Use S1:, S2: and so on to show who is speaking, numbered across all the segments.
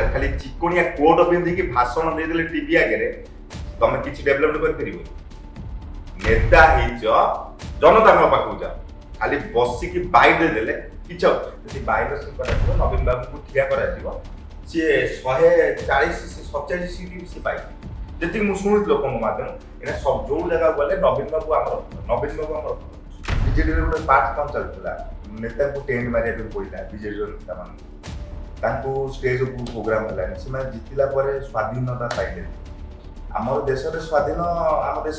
S1: खाली चिकोनिया कोट पिंधि भाषण देदेले टीवी आगे तुम किसी डेभलपमेंट कर नेता जनता पाखु जा खाली बसिकी बाइट देदेले किसी बाइट नवीन बाबू को ठिया कर सी 140 47 सीट सी पाई जी मुझे शुणी लोक माध्यम एना सब जो जगह गले नवीन बाबू आम बीजेडी गोटे पार्ट काम चलता नेता को टेंट मारे पड़ा बीजेडी नेता मान स्टेज प्रोग्राम है से जितला स्वाधीनता पाइले आम देश स्वाधीन आम देश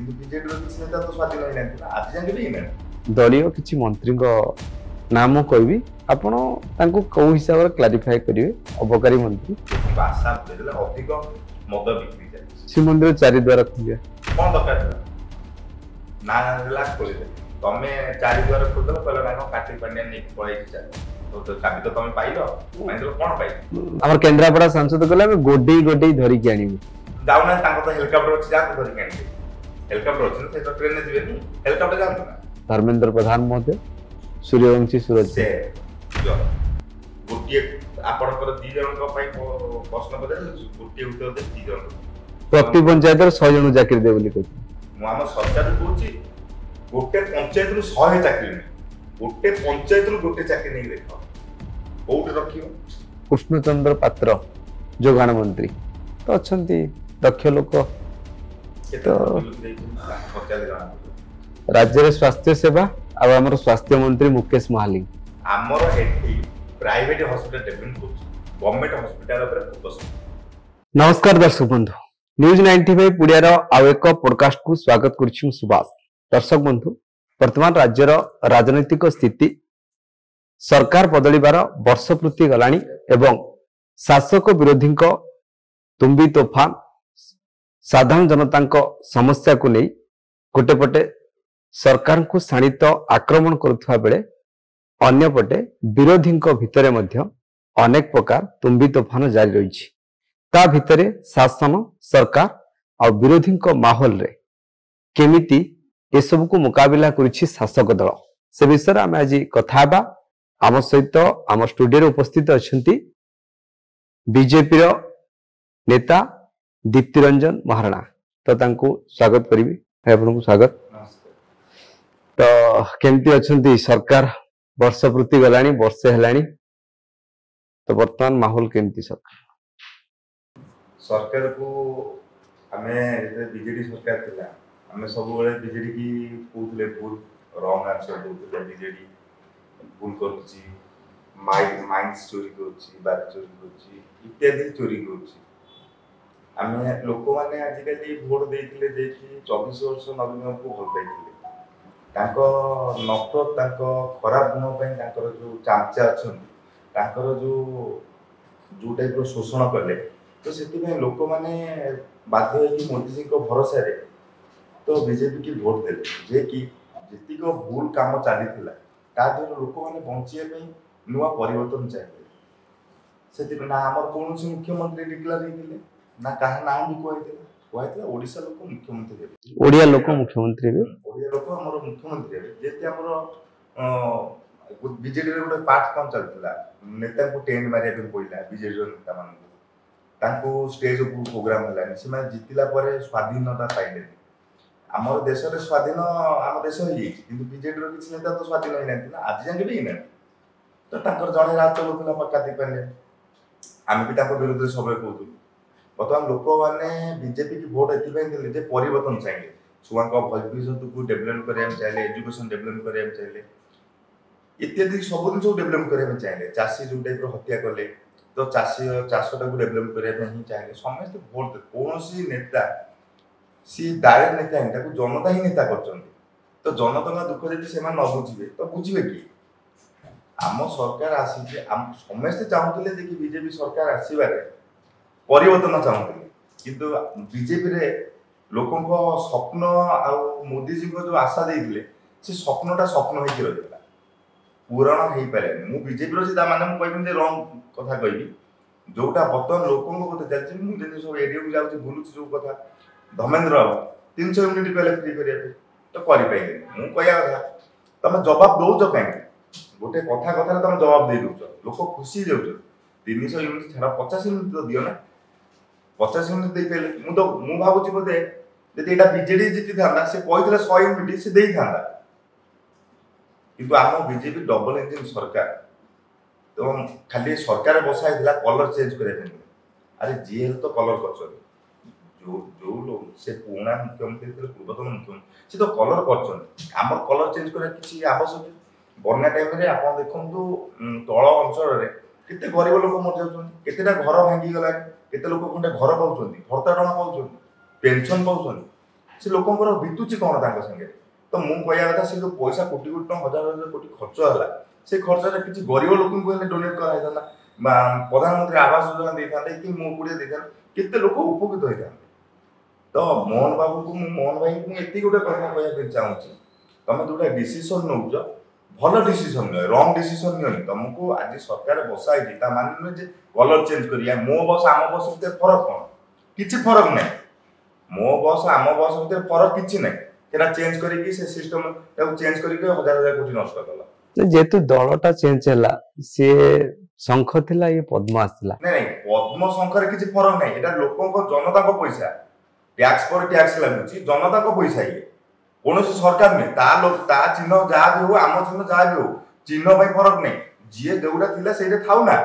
S1: बीजेडी किसी नेता तो स्वाधीन होना आज जाके भी ना
S2: दलीय किसी मंत्री नाम कहबी आपण कौ हिसाब से क्लारिफाई करेंगे अबकारी मंत्री
S1: भाषा अधिक मद बिक्री चलती
S2: श्रीमंदिर चारिद्वार खोलिया
S1: कौन दरकार ना खोल तुम चारिद्वार खोलदेव कहल ना काटी पांड्या नहीं पड़े तो चाबी तो तुम पाइल कौन पाइल
S2: आम केन्द्रापड़ा सांसद कहले गोडे गोडे धरिकी आनिबे
S1: जाऊना तो हेलिकॉप्टर अच्छी जाकर धरिकी आनिबे हेलिकॉप्टर अच्छे तो ट्रेन में जीवेनी हेलिकॉप्टर जातु ना
S2: धर्मेंद्र प्रधान महोदय सूर्यवंशी सूरज
S1: से गोटे आपणकर दी जन प्रश्न पचार गोटे उत्तर दे दी जन
S2: प्रति पंचायत 100 जन चाकरी दे बोली कहती
S1: आम सरकार कहूँ गोटे पंचायत 100 चाकरी गोटे पंचायत गोटे चाकरी नहीं देख कौटे रख
S2: कृष्णचंद्र पात्र जोगाण मंत्री तो अच्छा दक्ष लोक तो राज्य स्वास्थ्य सेवा आमर स्वास्थ्य मंत्री मुकेश महालिंग
S1: आमर एठी प्राइवेट हॉस्पिटल डेवलपमेंट होची गवर्नमेंट हॉस्पिटल ऊपर फोकस।
S2: नमस्कार दर्शक बंधु न्यूज 95 पुड़ियार आउ एक पॉडकास्ट को स्वागत करुछि सुभाष। दर्शक बंधु वर्तमान राज्यर राजनैतिक स्थिति सरकार बदलिबार वर्ष पूर्ति गलानी एवं शासक विरोधी तुम्बी तोफान साधारण जनता समस्या को नहीं गोटेपटे सरकार को शाणित आक्रमण करुवा बेले अन्यपटे विरोधी भितर अनेक प्रकार तुम्बी तोफान जारी रही ता भितरे शासन सरकार और विरोधी माहौल रे केमिति ए सब को मुकाबिला करुछि शासक दल से विषय आम आज कथा आम सहित आम स्टूडियो उपस्थित अच्छा बीजेपी नेता दीप्ति रंजन महाराणा तो स्वागत करी आपको स्वागत। तो केमती अच्छा सरकार वर्ष पूर्ति गलानी वर्षे हेलानी तो वर्तमान माहौल केमती
S1: सरकार को हमें बीजेडी सरकार थिला हमें सब बेले बीजेडी की कहते भूल रंग आंसर दौले बीजेडी भूल करुच्ची माइंस चोरी करुच्ची बार चोरी करुच्ची इत्यादि चोरी करुच्ची आम लोक मैंने आजिकल भोट देते 24 वर्ष नवीन को भल पाई नफरत खराब गुण जो चामचा अच्छा जो टाइप शोषण कले तो से लोक मैंने बाध्य मोदी जी भरोसा तो बीजेपी की भोट देले जे कि जीक भूल काम चली लोक मैंने बचाई नुआ परिवर्तन चाहिए से ना आम कौन मुख्यमंत्री डिक्लेयर होते ना कहा ना भी कहते ओडिशा लोक मुख्यमंत्री
S2: ओडिया लोक मुख्यमंत्री
S1: ओडिया लोक हमर मुख्यमंत्री जेते हमर बीजेडी रे गोटे पार्ट काम चलता नेता को टेंट मारे पड़ा बीजेडी नेता मान स्टेज प्रोग्राम है से जितला स्वाधीनता पाइले आम देश स्वाधीन आम देश बीजेडी किसी नेता तो स्वाधीन होना आज जाके भी ना तो जड़े राज चलाऊला पक्का पारे आम भी विरोध सब कहूँ बर्तमान लोक मैंने बीजेपी की भोट ये परिवर्तन चाहिए छुआ भविष्य को डेभलप करने चाहिए एजुकेशन डेभलप करने चाहिए इत्यादि सब जिन डेभलप करने चाहिए चाषी जो टाइप हत्या कले तो चाषटा को डेभलप करने चाहिए समस्त भोट कौन नेता सी डायरेक्ट नेता जनता ही नेता कर तो जनता दुख जब न बुझे तो बुझे कि आम सरकार आसी समस्ते चाहूले कि बीजेपी सरकार आसबार परिवर्तन चाहूले किंतु बीजेपी रे लोकों स्वप्न आ मोदी जी को जो आशा देते से स्वप्नटा स्वप्न होगी रहा पूरण हो पारे मु बीजेपी रहा माने मुझे रंग कथा कहि जोटा बर्तमान लोकों को चलती मुझे सब एरिया को जाऊँ बुलूँ जो कथा धर्मेंद्र बाबू 300 यूनिट कहले फ्री करिया तो करि पाइले मु कहया कथा तुम जवाब दौच कहीं गोटे कथा कथा तुम जवाब दे दौच लोक खुशी जाऊँ 300 यूनिट छाड़ 50 यूनिट तो दियो ना 50 यूनिट दे पेले मु भाबुची बोधे जदि एटा बीजेडी जिति थांदा से कहितले 100 यूनिट से देई थांदा किंतु आम बीजेपी डबल इंजिन सरकार तो खाली सरकार बसाई दिला कलर चेंज करे अरे जी हेल तो कलर कर जो जो लोग से पुराना मुख्यमंत्री थे पूर्वतन मुख्यमंत्री से तो कलर कर आम कलर चेंज करा किसी आवश्यक बन्या टाइम रे आप देखु तल अंचल रे केते गरीब लोक मर जाउछन केतेटा घर भांगी गला केते लोक खंडे घर पाउछन भर्ता टणा पाउछन पेंशन पाउछन से लोकंकर बितुची कोन तांका संगे तो मु कहया कथा से जो पैसा कोटी कोटी टका हजार हजार कोटी खर्च होला से खर्च रे किछि गरीब लोक को डोनेट करा हैता प्रधानमंत्री आवास योजना देथांते कि मु गुडे देथां केते लोक उपकृत होइता तो मोहन बाबू को मोहन भाई को एति गोटे कथा कहया पे चाहूची तमे जोटा डिसीजन नउजो भलो डिसीजन न रॉन्ग डिसीजन नहीं तुमको आज सरकार बसाई दी मान जे कलर चेंज करिया मो बस आम बस भीतर फरक कौन किछि फरक नहीं मो बस आम बस भीतर फरक किछि नहीं सेटा चेंज करके से सिस्टम ताको चेंज करके हजार हजार कोटी नष्ट कला
S2: जेतु दलटा चेंज हला से शंख थिला ये पद्म आसला
S1: नहीं नहीं पद्म शंख रे किछि फरक नहीं एटा लोकन को जनता को पैसा टैक्स पर टैक्स लागुची जनता को पैसा ये कौन सरकार नहीं ता लोग ता चिन्ह जहाँ भी हो आम चिन्ह जहाँ भी हो चिन्ह भाई फरक नहीं जी जोटा थिला से थाउ ना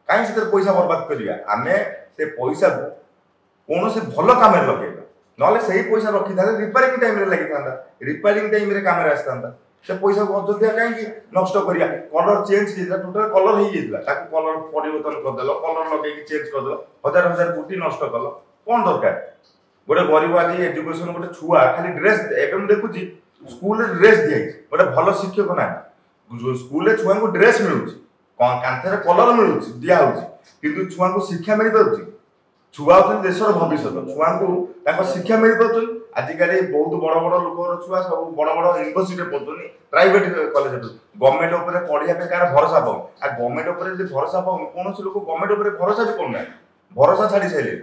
S1: कहीं से पैसा बर्बाद करिया आमे से पैसा को कौन से भल काम लगे ना से पैसा रखी था रिपेयरिंग टाइम रे लगी था रिपेयरिंग टाइम रे काम रे आस्ता से पैसा को अयोध्या कहीं नष्ट करिया कलर चेंज किया टोटल कलर हो जाइला ताकि कलर परिवर्तन कर देलो कलर लगे चेंज कर देलो हजार हजार कोटी नष्ट कलो कौन दरकार गोटे गरीब आज एजुकेशन गोटे छुआ खाली ड्रेस एवं देखुची स्कूल ड्रेस दिखाई गोटे भल शिक्षक ना स्कूल छुआ को ड्रेस मिलूँ कांथर कलर मिलूँ दिया कि छुआ को शिक्षा मिल पार्टी छुआ होती देशर भविष्य छुआ को शिक्षा मिल पार्टी आजिकल बहुत बड़ बड़ लोक छुआ सब बड़ बड़ यूनिवर्सिटी पढ़ुनी प्राइवेट कॉलेज गवर्नमेंट उपर पढ़ाई कार भरोसा पाऊँ आ गवर्नमेंट उपर भरोसा पाऊँ कौन लोक गवर्नमेंट उपर भरोसा भी करना भरोसा छाड़ी सारे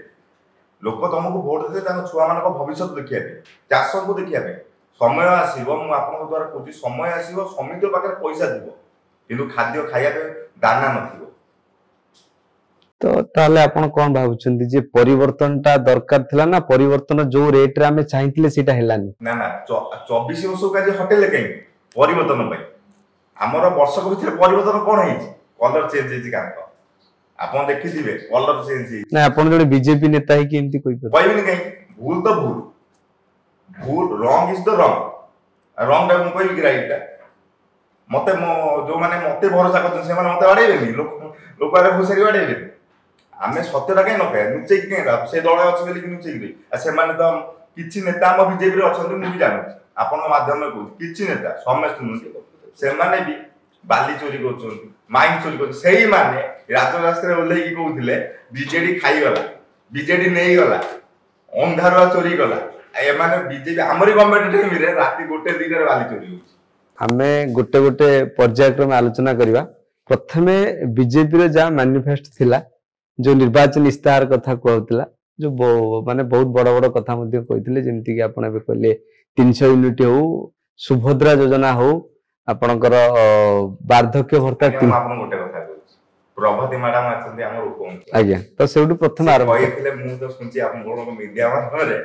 S1: लोक तुमको भोट दे छुआ मान भविष्य देखा चाष को देखा समय आसो मुझे द्वारा कह समय आसो समिति पाखे पैसा थी कि खाद्य खाया दाना न
S2: तो ताले आपण कोन भाबुचंदी जे परिवर्तनटा दरकार थिला ना परिवर्तन जो रेट रे हमें चाहिथिले सेटा हेलानी
S1: ना ना 24 वर्ष का जे हटेले कहीं परिवर्तन भाई हमर वर्ष को भीतर परिवर्तन कोन है कलर चेंज हेछि कान आपण देखिथिबे कलर चेंज हेछि
S2: ना आपण जने बीजेपी नेता है कि एमती कोई
S1: कहबिनी कहीं भूल तो भूल भूल wrong is the wrong wrong दा कहबी कि राइट दा मते जो माने मते भरोसा करछन से माने मते बाडेबेनी लोक आरे घुसरी बाडेबेनी आमे सत्यटा कहीं न कहे नुचे कहीं से दल अच्छे बोली नुचे से किसी नेता आम बीजेपी अच्छा मुझे जानू आपण मध्यम कहूँ किसी नेता समस्त नुहे से भी बाली चोरी कर माइन चोरी कर राजरास्ता ओल्ल कहते बीजेडी खाईगला बीजेडी नहीं गला अंधारुआ चोरी गला एमाने बीजेपी आमरी गवर्नमेंट टाइम रे राति गोटे दिन बाली चोरी हो
S2: आमे गोटे गोटे पर्यायक्रम आलोचना करबा प्रथमे बीजेपी रे जा मैनिफेस्ट थिला जो निर्वाचन इस्ताहार कथा कहउतला जो माने बहुत बड़ बड़ कथा मध्ये कहितले जेमति कि आपण बे कहले 300 यूनिट हो सुभद्रा योजना हो आपनकर वार्धक्य भत्ता
S1: आपण गोटे कथा प्रभाती मैडम आछन्ती हमर उपमुख्य
S2: आज्ञा तो सेउडु प्रथम आरंभ
S1: कहितले मु तो सुनची आपण गोण मीडिया माध्यम रे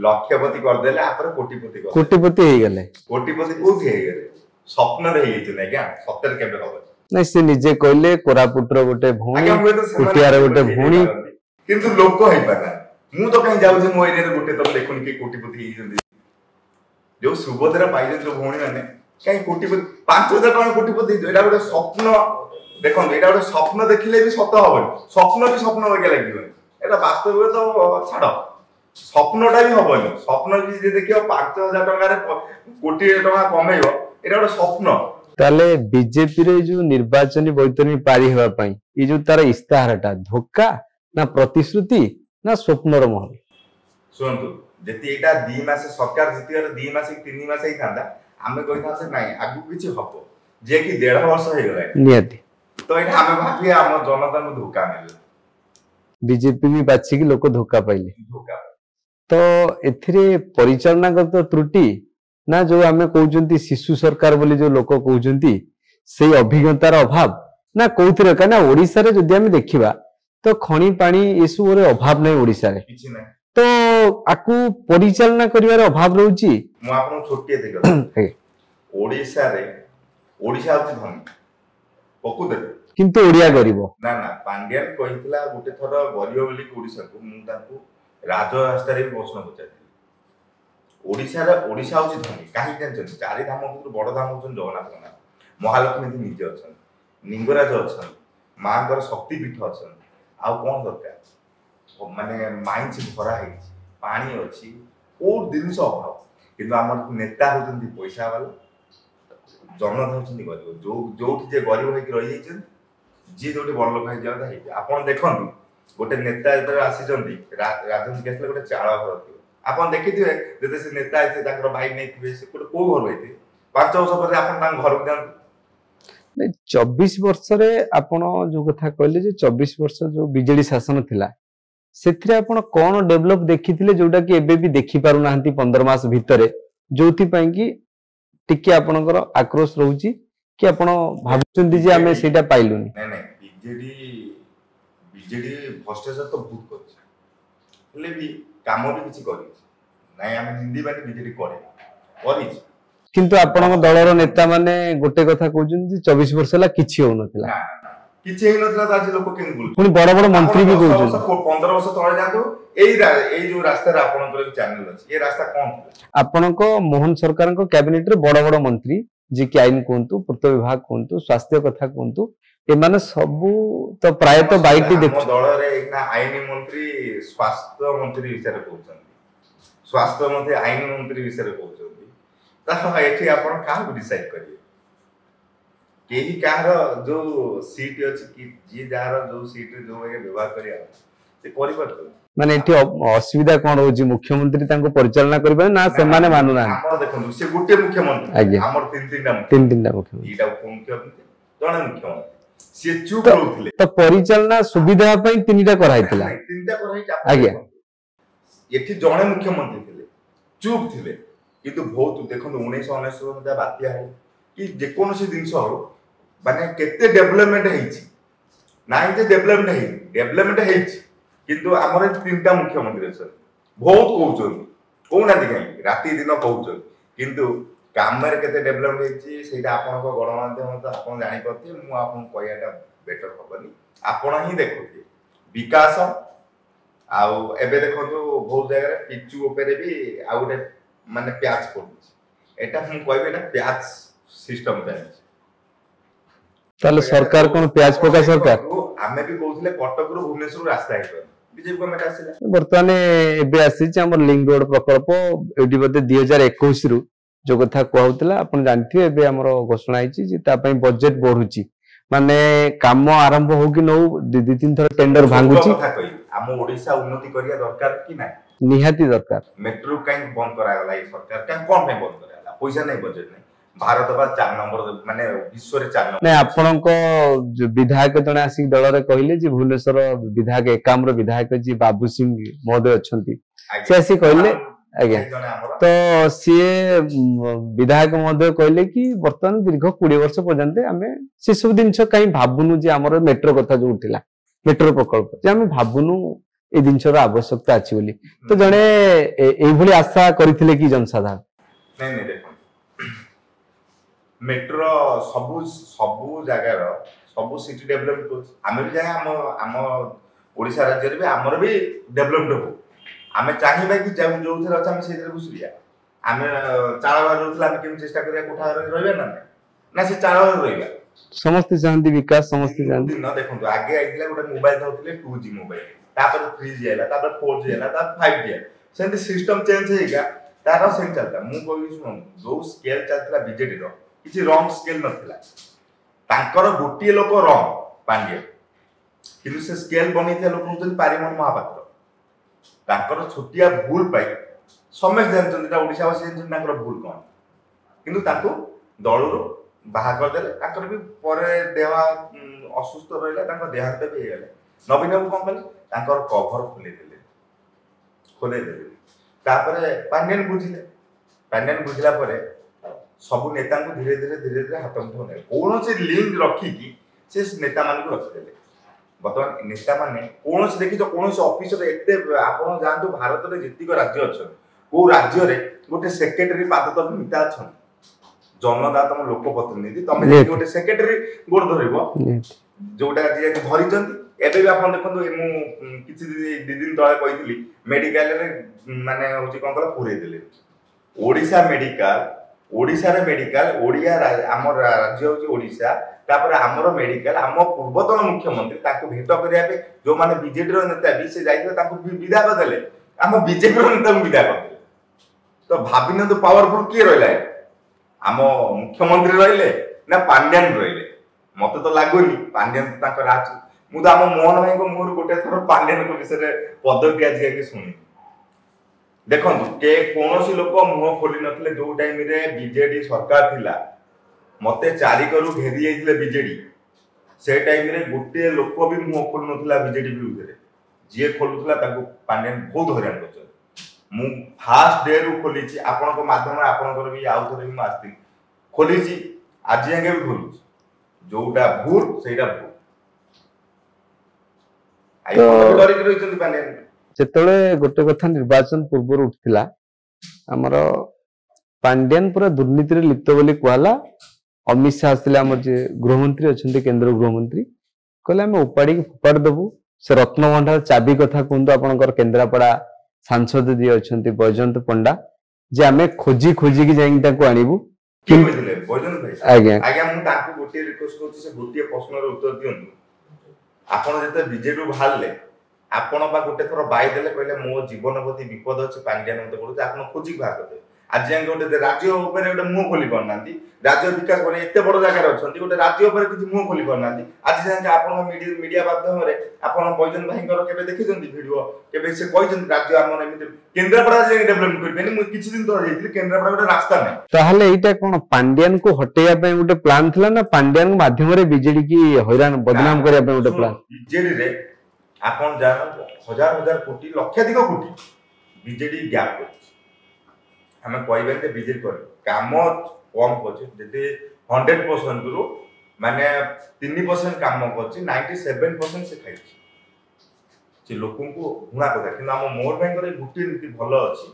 S1: लक्षपति कर देले आपर
S2: कोटिपति हे गेले
S1: कोटिपति कोथि हे गेले स्वप्न रे हेछि नै क्या सत्तर केबे होबे
S2: नहीं से निजे कहले कोरापुटर गोटे भूणी कुटियार गोटे भूणी
S1: किंतु लोक होई पाना मु तो कहीं जाउ जे मो एरिया रे गोटे तो देखुन कि कोटिपति ही जंदी जो सुभद्रा पाइले जो भूणी माने कहीं कोटिपति 5000 टका कोटिपति एटा गोटे स्वप्न देखन एटा गोटे स्वप्न देखिले भी सत हबन स्वप्न भी स्वप्न लगे लागिबन एटा वास्तव में तो छाड़ स्वप्नटा भी हबन स्वप्न भी जे देखियो 5000 टका रे कोटी टका कमेइबो एटा गोटे स्वप्न
S2: ताले बीजेपी रे जो निर्वाचन बैतरणी पारी हेबा पई ई जो तार इस्ताहारटा धोखा ना प्रतिश्रुति ना स्वप्नर महल
S1: सुनतु जति एटा 2 मास सरकार जितियार 2 मास 3 मास ही थांदा हमें कहिथा से नाही आगु किछि हबो जे कि 1.5 वर्ष हे गला
S2: नियति
S1: तो एटा हमें भाबी हम जनता को धोखा मिलला
S2: बीजेपी भी बाछि कि लोक धोखा पाइले
S1: धोखा
S2: तो एथिरे परिचालनागत त्रुटि ना जो आमे कहउजंती शिशु सरकार बोली जो लोक कहउजंती से अभिज्ञतार अभाव ना कौथिरे कहना ओडिसा रे जदि हम देखिबा तो खଣି पानी एसु रे अभाव नै ओडिसा रे
S1: କିଛି ନାହିଁ।
S2: तो आकु परिचालना करिवार अभाव रहउची
S1: ମୁଁ ଆପଣଙ୍କୁ ଛୋଟିଏ ଦେଖ ଓଡିଶାରେ ଓଡିଶା ହଉଛି ଧନୀ ପ୍ରକୃତରେ
S2: किंतु ओडिया गरीब
S1: ନା ନା ପାଣ୍ଡିଆନ କହିଥିଲା ଗୋଟେ ଥର ଗରିବ ବୋଲି ଓଡିଶାକୁ ମୁଁ ତାଙ୍କୁ ରାଜରାସ୍ତାରେ ବି ପ୍ରଶ୍ନ ପଚାରିଥିଲି ଓଡିଶା ହଉଛି ଧନୀ କାହିଁକି ଜାଣିଛନ୍ତି ଚାରି ଧାମ ଭିତରୁ ବଡ ଧାମ ହଉଛନ୍ତି ଜଗନ୍ନାଥ ନାଥ ମହାଲକ୍ଷ୍ମୀ ନିଜେ ଅଛନ୍ତି ଲିଙ୍ଗରାଜ ଅଛନ୍ତି ମାଙ୍କର ଶକ୍ତି ପୀଠ ଅଛନ୍ତି ଆଉ କଣ ଦରକାର ମାନେ ମାଇନ୍ସ ଭରା ହେଇଛି ପାଣି ଅଛି କୋଉ ଜିନିଷ ଅଭାବ କିନ୍ତୁ ଆମର ନେତା ହଉଛନ୍ତି ପଇସା ବାଲା ଜନତା ହଉଛନ୍ତି ଗରିବ ଯୋଉଠି ଯେ ଗରିବ ହେଇକି ରହିଯାଇଛନ୍ତି ଯିଏ ଯୋଉଠି ବଡ ଲୋକ ହେଇଯିବା ହେଇଛି ଆପଣ ଦେଖନ୍ତୁ ଗୋଟେ ନେତା ଯେତେବେଳେ ଆସିଛନ୍ତି ରାଜନୀତି ଆସିଲେ ଗୋଟେ ଚାଳ ଘର ଥିବ ଆପଣ ଦେଖିଥିବେ ଯଦି ସେ ନେତା ହେଇଥିବେ ତାଙ୍କର ଭାଇ ନେଇଥିବେ ସେ ଗୋଟେ କୋଉ ଘର ହେଇଥିବେ 5 ବର୍ଷ ପରେ ଆପଣ ତାଙ୍କ ଘରକୁ ଯାଆନ୍ତୁ
S2: 24 वर्ष रे आपण जो कथा कहले जे 24 वर्ष जो बीजेडी शासन थिला सेथिरे आपण कोन डेवलप देखिथिले जोटा कि एबे भी देखि पारु नाहंती 15 मास भितरे जोथि पई कि टिके आपणकर आक्रोश रहउची कि आपण भाबुचंदी जे हमें सेटा पाइलुनी
S1: नहीं नहीं बीजेडी भ्रष्टाचार तो बहुत करछि हेले भी काम भी किछि करि नहीं हम हिंदी बात बीजेडी करि
S2: किंतु आपण दलर नेता माने गोटे कथा कहउचन जे 24 वर्ष ला किछि हो नथिला
S1: ना किछि हे नथिला आज लोक केन बोल
S2: पुनी बड़ बड़ मंत्री भी कहउचन
S1: 15 वर्ष तळे जातो एई जो रास्ता रे आपनकर चैनल अछि ये रास्ता कोन
S2: आपनको मोहन सरकार को कैबिनेट रे बड़ बड़ मंत्री जे कि आईन कोंतु पूर्त विभाग कोंतु स्वास्थ्य कथा कोंतु ए माने सबु तो प्राय तो बाइटी देख
S1: दल रे एकना आईन मंत्री स्वास्थ्य मंत्री विषय कहउछन स्वास्थ्य मंत्री आईन मंत्री विषय कहउछन ता एठी आपण का डिसाइड करिए केही कार जो सीट अछि कि जे जार जो सीट जो व्यवहार करिया से करि परतो
S2: माने एठी असुविधा कोन होजी मुख्यमंत्री तांको परिचालना करबे ना से माने मानु ना
S1: आपण देखो से गुटे मुख्यमंत्री हमर तीन तीनटा
S2: मुख्यमंत्री
S1: एटा मुख्यमंत्री जणे मुख्यमंत्री से चुप रहउथिले
S2: तो परिचालना सुविधा पई तीनटा कराइतिला
S1: तीनटा कराइ
S2: आज्ञा
S1: एठी जणे मुख्यमंत्री थिले चुप थिले किंतु बहुत देखो 1999 बात्या है कि जेकोसी जिनस हो माने केते डेवलपमेंट हेछि नाइ जे डेवलपमेंट हेछि किंतु हमर तीनटा मुख्यमंत्री छ बहुत कहउछन कोना दिखाई राति दिन कहउछन किंतु काम रे केते डेवलपमेंट हेछि सेटा आपन को गणमाध्यम तो आपन जानि परथि मु आपन कहयाटा बेटर होबनी आपन ही देखुथि विकास आउ एबे देखंतु बहुत जगह रे पिचू ओपेरे भी आ गोटे माने प्याज पडुछि एटा हम कहबे एटा प्याज सिस्टम जानि
S2: ताले सरकार कोन प्याज पका सरकार
S1: आमे भी कहउथले कटक रु भुवनेश्वर रास्ता हेतो बीजेपी गवर्नमेंट आसिला
S2: वर्तमान एबे आसी जे हमर लिंक रोड प्रकल्प एडी बदे 2021 रु जो कथा कहउतला आपण जानथि एबे हमर घोषणा आइछि जे ता पई बजेट बढुछि माने काम आरंभ हो कि नो दि तीन थर टेंडर भांगुछि
S1: हम ओडिसा उन्नति करिया दरकार कि ना
S2: निहाती दरकार
S1: मेट्रो काई बंद करा गला ई सरकार का कोन पे बंद करा गला पैसा नहीं बजेट नहीं भारत बा 4 नंबर माने विश्व रे 4 नंबर
S2: नै आपण को विधायक जने आसी दल रे कहिले जे भुवनेश्वर विधायक एकाम्र विधायक जी बाबू सिंह महोदय अछंती से आसी कहिले आज्ञा तो सीए विधायक महोदय कहिले कि वर्तमान दीर्घ 20 वर्ष पर्यंत हमें से सब दिन कहीं भाबुनु जे हमर मेट्रो कथा जो उठिला मेट्रो प्रकल्प जे हमें भाबुनु ए दिनसर आवश्यकता अछि बोली तो जने एई भली आशा करिथिले कि जनसाधारण
S1: नहीं नहीं देखो मेट्रो सबु जगार सबु सिटी डेवलपमेंट को आमे भी जाय हम ओडिसा राज्य रे भी हमर भी डेवलपमेंट हो आमे चाहिबा कि जो थे अच्छा हम सेरे घुसरिया आमे चाळ घर रहथला हम केम चेष्टा करिया कोठा घर रहबे ना से चाळ घर रहबा
S2: समस्त चाहती विकास समस्त चाहती
S1: न देखंतु आगे आइला गोटे मोबाइल धरथिले 2G मोबाइल तापर 3G आइला तापर 4G आइला तापर 5G सेंती सिस्टम चेंज हेगा तार सेम चलता मु कहू सुन जो स्केल चलतला बीजेडी रो किछि रॉन्ग स्केल नथिला तांकर गोटिए लोक रॉन्ग पांड्या किंतु से स्केल बनिथे लोक होतन पारिमन महापात्र तांकर छोटिया भूल पाई समेत जानचन ता ओडिसा वासी जानचन तांकर भूल कोन किंतु तांको दळरो बाहा कर देले तांकर भी परे देवा असुस्थ रहिला तांकर देहांत भी हेले नवीन बाबू कोन कले तांकर कवर खोले देले तापरे पांड्यन बुझिला परे सब नेता को धीरे धीरे हाथ मुठो नै कोनोसी लिंक रखी कि से नेता मान रखिदेले बर्तमान नेता माने कौन देखिछ कौन ऑफिसर एते आपण जानतु भारत रे जेतिक राज्य अच्छा को राज्य रे गोटे सेक्रेटरी पाद तक नेता अच्छा जनता तुम लोक प्रतिनिधि तुम गोटे सेक्रेटरी गोड़ धरिबो जोटा जे धरि जंती एबे भी आपण देखंतु मु किछि दी दिन तळे कहितली मेडिकल रे माने होची कोन कला पुरे देले ओडिशा रे मेडिकल ओडिया हमर राज्य होची ओडिशा तापर हमर मेडिकल हम पूर्वतन मुख्यमंत्री ताको भेट करिया पे जो माने बीजेडी रो नेता भी से जाइते ताको विदा कर देले हम बीजेपी रो नेता विदा कर देले तो भाबिन तो पावरफुल की रहला हम मुख्यमंत्री रहिले ना पांड्यान रहिले मते तो लागोनी पांड्यान ताको राज मु तो हम मोहन भाई को मोर गोटे थर पांड्यान को विषय रे पदक दिया के सुनी देखो के कोनोसी लोक मुह खोली नथले जो टाइम रे बीजेडी सरकार थिला मते चारि करू घेरी जाइथिले बीजेडी से टाइम रे गोटे लोक भी मुह खोल नथला बीजेडी विरुद्ध रे जे खोलुथला ताको पांड्यान बहुत हैरान करछ मु फास्ट डे रु खोली छी आपन को माध्यम आपन को भी आउ थरे भी मास्ती खोली छी आज आगे भी खोलू जोटा भूल सेटा भूल आई को डरी के रहिछन पांड्यान
S2: जेतले गोटे कथा निर्वाचन पूर्व उठिला हमर पांड्यान पूरा दुर्नीति रे लिप्त बोली कहला अमित शाह आसले आम जे गृहमंत्री अच्छा केंद्र गृहमंत्री कहले आम उपाड़ी फोपाड़ देबू से रत्न भंडार चाबी कथा कहतु आपंकर केन्द्रापड़ा सांसद जी अच्छा बैजयंत पंडा जे आम खोजी खोजी की जाइक आणबू
S1: आज्ञा आज्ञा मु ताको गोटे रिक्वेस्ट करछि से गोटे प्रश्न रो उत्तर दियंतु आपण जते बीजेपी बाहरले आपण बा गोटे थोर बाई देले कहले मो जीवन प्रति विपद अछि पांड्यान मते पडुछ आपण खोजी बाहर करते आज जाके गोटे राज्य ऊपर गोटे मुंह खोली पारनांती राज्य विकास करे एते बड़ जगह अछंती गोटे राज्य ऊपर किछि मुंह खोली पारनांती आज जाके आपण मीडिया माध्यम रे आपण बैजन भाईकर केबे देखिजंती वीडियो केबे से कहिजंती राज्य हमर एमिति केन्द्रापड़ा जे डेवलप करबेनी मु किछि दिन तो जाइतिली केन्द्रापड़ा गोटे रास्ता नै
S2: ताहले एटा कोन पांड्यान को हटेया पे गोटे प्लान थिला ना पांड्यान के माध्यम रे बीजेडी की हैरान बदनाम करिया पे गोटे प्लान
S1: बीजेडी रे आपण जान हजार हजार कोटी लक्षाधिक कोटी बीजेडी गैप करछि हमें कहबे ते बीजेडी कर काम कम करछि जते 100% रु माने 3% काम करछि 97% से खाइछि से लोकन को गुणा कथा कि हम मोर बैंक रे गुटी नीति भलो अछि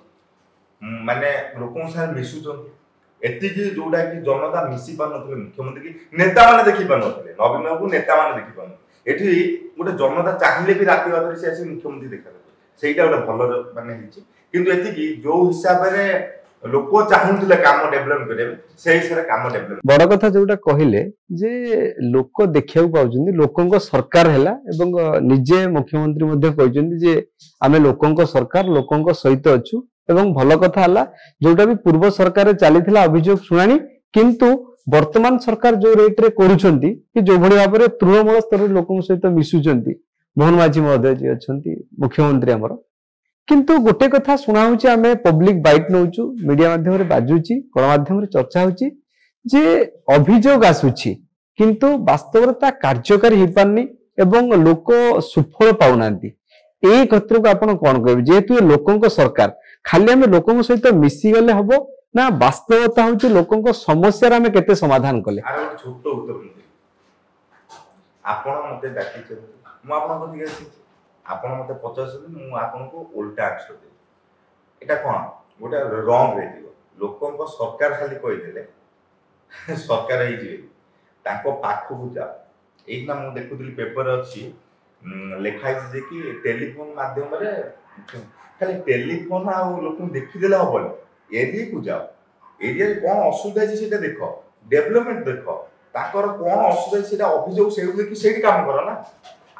S1: माने लोकन साथ मिसु जंती एति कि जोडा कि जनता मिसी पान नथले मुख्यमंत्री की नेता माने देखि पान नथले नवीन बाबू नेता माने देखि पान एठी गोटे जनता चाहिले भी राति बादरे से आसी मुख्यमंत्री देखा सेटा गोटे भलो माने हिची किंतु एति कि जो हिसाब रे लोक चाहूले काम डेभलप करेबे से हिसाब काम डेभलप
S2: बड़ कथा जोटा कहिले जे लोक देखिया पाउछन्ती लोकंक सरकार हैला एवं निजे मुख्यमंत्री मध्ये कहछन्ती जे आमे लोकंक सरकार लोकंक सहित अछु एवं भल कथा हला जोटा भी पूर्व सरकार चलीथिला अभियोग सुनानी किंतु वर्तमान सरकार जो रेट रे करूछन्ती कि जो भली भाबरे तृणमूल स्तर लोकंक सहित मिसुछन्ती मोहन माझी महोदय जी अछन्ती मुख्यमंत्री हमर किंतु गोटे कथा सुना होची आमे पब्लिक बाइट नउचु मीडिया माध्यम रे बाजुची गणमाध्यम रे चर्चा होची जे अभियोग आसुची किंतु वास्तवता कार्यकारी हि पारनी एवं लोक सुफल पाउनांती ए क्षेत्र को आपण कोन कहबे जेतु लोकंक सरकार खाली आमे लोकंक सहित मिसी गले हबो ना वास्तवता होची लोकंक समस्या रे आमे केते समाधान कले
S1: आरो छोट उत्तर आपण मते डाकी छ मु आपण को दिगेसी आपण मते पचास मु आपण को उल्टा आंसर दे एटा कोन गोटे रॉन्ग रे दियो लोकन को सरकार खाली कहि देले सरकार ही जे ताको पाखु जा एना मु देखुतली पेपर अछि लेखाइ जे कि टेलीफोन माध्यम रे खाली टेलीफोन आ लोकन देखि देले हबल एरिया को जाओ एरिया रे कोन असुविधा छै सेटा देखो डेवलपमेंट देखो ताकर कोन असुविधा सेटा अभियोग सेउ देखि सेठी काम करो ना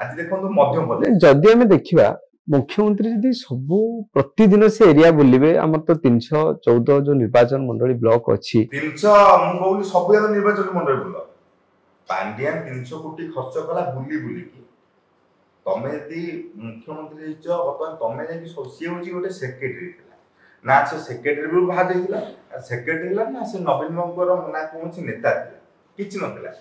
S1: आज देखो मध्यम प्रदेश
S2: जदि आमे देखिबा मुख्यमंत्री जदि सब प्रतिदिन से एरिया बुलिबे हमर तो 314 जो निर्वाचन मंडली ब्लॉक अछि
S1: 300 मु कहली सब याक निर्वाचन मंडली बुला पांड्यान 300 कोटी खर्च कला बुली बुली की तमे यदि मुख्यमंत्री हिच बतन तमे जे सोसी होची गोटे सेक्रेटरी थिला ना से सेक्रेटरी भी बाहर देथिला सेक्रेटरी ला ना से नवीन बाबूर ना कोनसी नेता थिला किछ नथिला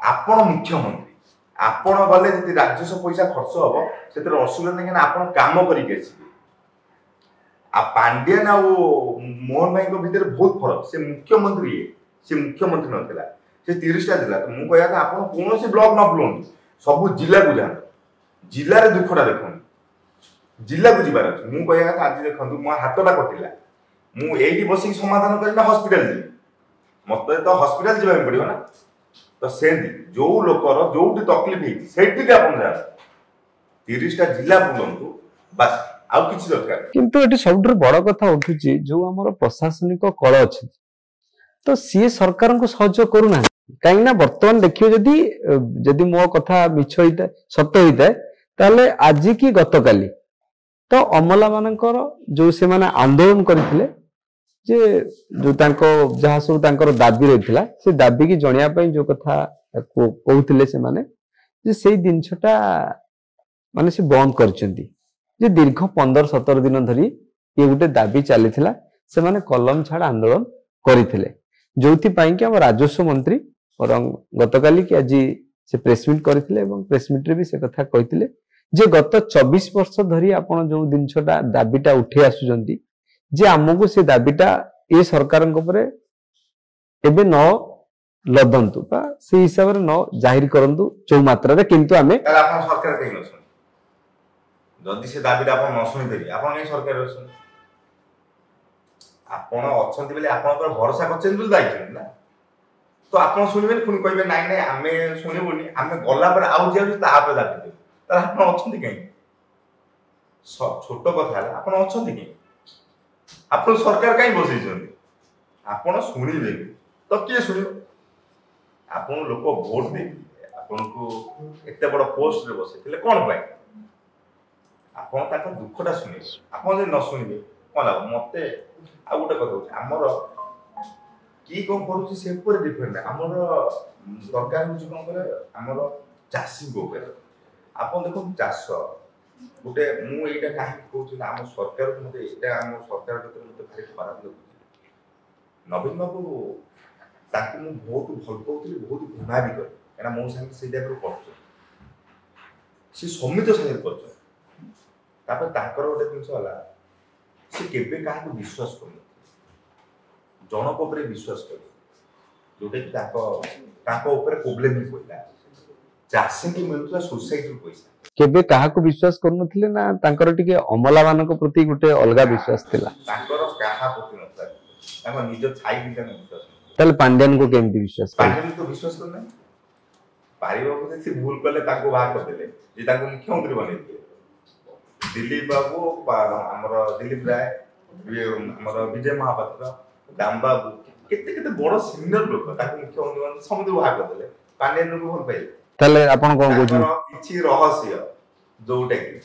S1: आपण मुख्यमंत्री आपण गले जति राजस्व पैसा खर्च हबो सेतर असुविधा नै कि आपण काम करि गेछि आ पांड्यान आ मोहन भाई को भीतर बहुत फरक से मुख्यमंत्री नथिला से 30टा जिला तो मु कहया था आपण कोनोसी ब्लॉक न बुलंतु सब जिला को जान जिल्ला रे दुखडा देखन जिला को जिबार अछि मु कहया था आज देखंतु मो हातटा कटिला मु एठी बसी समाधान करना हॉस्पिटल जी मते तो हॉस्पिटल जिबा पड़ियो ना तो से जो लोकर जोटी तकलीफ हेछि सेठी के आपण जा 30टा जिला बुलंतु बस आउ किछि दरकार
S2: किंतु एटी सबुठ बड़ कथा उठुची जो हमर प्रशासनिक कल अछि तो सी सरकार को सहयोग करूना कहीं ना वर्तमान देखियो जदि जदि मो कथा मिछ होइता सत्य होइता ताले आज की गतकाली तो अमला मानकर जो से माने आंदोलन करथिले जे जो तांको जहा सब तांकर दाबी रहितला से दाबी की जणिया पई जो कथा कहउथिले से माने जे सेई दिनछटा माने से बंद करचंती जे दीर्घ 15-17 दिन धरी ये गोटे दाबी चलीथिला से माने कलम छाड़ आंदोलन करथिले जोथि पई कि हम राजस्व मंत्री और गतकाली कि आज से प्रेस मीट करथिले एवं प्रेस मीट रे भी से कथा कहिथिले जे गत 24 वर्ष धरी आपण जो दिनछटा दाबीटा उठे आसुचंती जे हमको से दाबीटा ए सरकार ऊपर एबे न लदंतु बा से हिसाब रे न जाहिर करंतु चौ मात्रा रे किंतु हमें
S1: आपण सरकार कहि न जदि से दाबीटा आपण न सुनि देबी आपण ए सरकार अछन आपण अछंती बेले आपण पर भरोसा करछन बिल दायित्व ना तो आपण सुनिबे पुनी कहबे नाइ नाइ आमे सुनिबोनी आमे गला पर आउ जे ता पे दाबी दे त आपण अछंती कहीं छोट कथा है आपण अछंती कहीं आपण सरकार कहीं बसै छथि आपण सुनिबे तो के सुनिबो आपण लोक वोट दे आपण को एते बड़ पोस्ट रे बसैथिले कोन पाए आपण ताका दुखटा सुनिबे आपण जे न सुनिबे कोन लाग मते आ गोटे कथा होछि हमर की कोन करूछि से पर डिपेंड हमर सरकार होछि कोन करे हमर चासी गोबर आपण देखो चाष गोटे मु एटा काहे कहउछि ना हम सरकार को मते एटा हम सरकार के मते भारी खराब लागुछि नवीन बाबू ताकि मु बहुत भल पाउଥିଲି बहुत घृणा भी कर एना मो संग से टाइप रो करछ से समित संग करछ तापर ताकर गोटे जिंस होला से केबे काहा को विश्वास कर जनक ऊपर विश्वास कर जोटे कि ताको ऊपर प्रॉब्लम ही होइला चासी की मिलुला सोसाइटी पैसा
S2: केबे काहा को विश्वास करनथिले ना तांकर टिके अमला मानक प्रति गुटे अलगा विश्वास थिला
S1: तांकर काहा प्रति नथा तांको निज छाई बिटा विश्वास
S2: तले पांड्यन को केमति विश्वास
S1: पांड्यन को विश्वास करना पारिबा को से भूल करले ताको बाहर कर देले जे ताको मुख्यमंत्री बनेइले दिलीप बाबू हमर दिलीप राय हमर विजय महापात्र दाम बाबू केते केते बड़ सीनियर लोक ताको मुख्यमंत्री बन समुद्र बाहर कर देले पांड्यन को भल पाइले
S2: तले आपण कोन कहू
S1: किछि रहस्य जोटा कि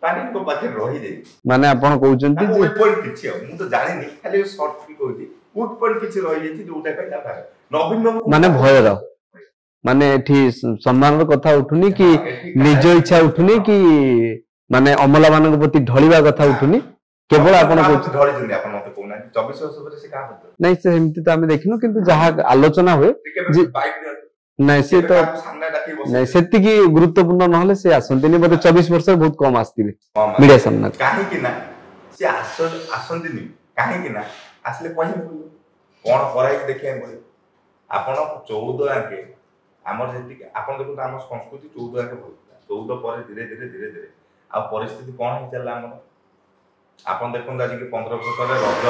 S1: पांड्यन को पाखे रही दे
S2: माने आपण कहउचंती
S1: जे पॉइंट किछि मु तो जानि खाली शॉर्ट की कहउची उट पॉइंट किछि रही जेछि जोटा पे ता नवीन बाबू
S2: माने भयर माने एठी सम्मान रो कथा उठुनी कि निज इच्छा उठुनी कि माने अमला मानक प्रति ढलिबा कथा उठुनी केवल आपण कहउछ
S1: ढली जने आपण मते कोना 24 वर्ष पर से का होत
S2: नहीं से हिमति तो हमें देखिनो किंतु जहा आलोचना हुए नहीं से तो नहीं सेति की गुरुत्वपूर्ण नहले से आसंतिनी बोले 24 वर्ष बहुत कम आस्तिबे मीडिया सामने
S1: काहे कि ना से आसंतिनी काहे कि ना आसले कहि कोन कराई देखिया बोले आपण 14 आके हमर जेति आपण देखु हम संस्कृति 14 आके बोलता 14 पर धीरे धीरे आ परिस्थिति कोन हे चला हमर आपण देखन आज के 15 वर्ष तले रज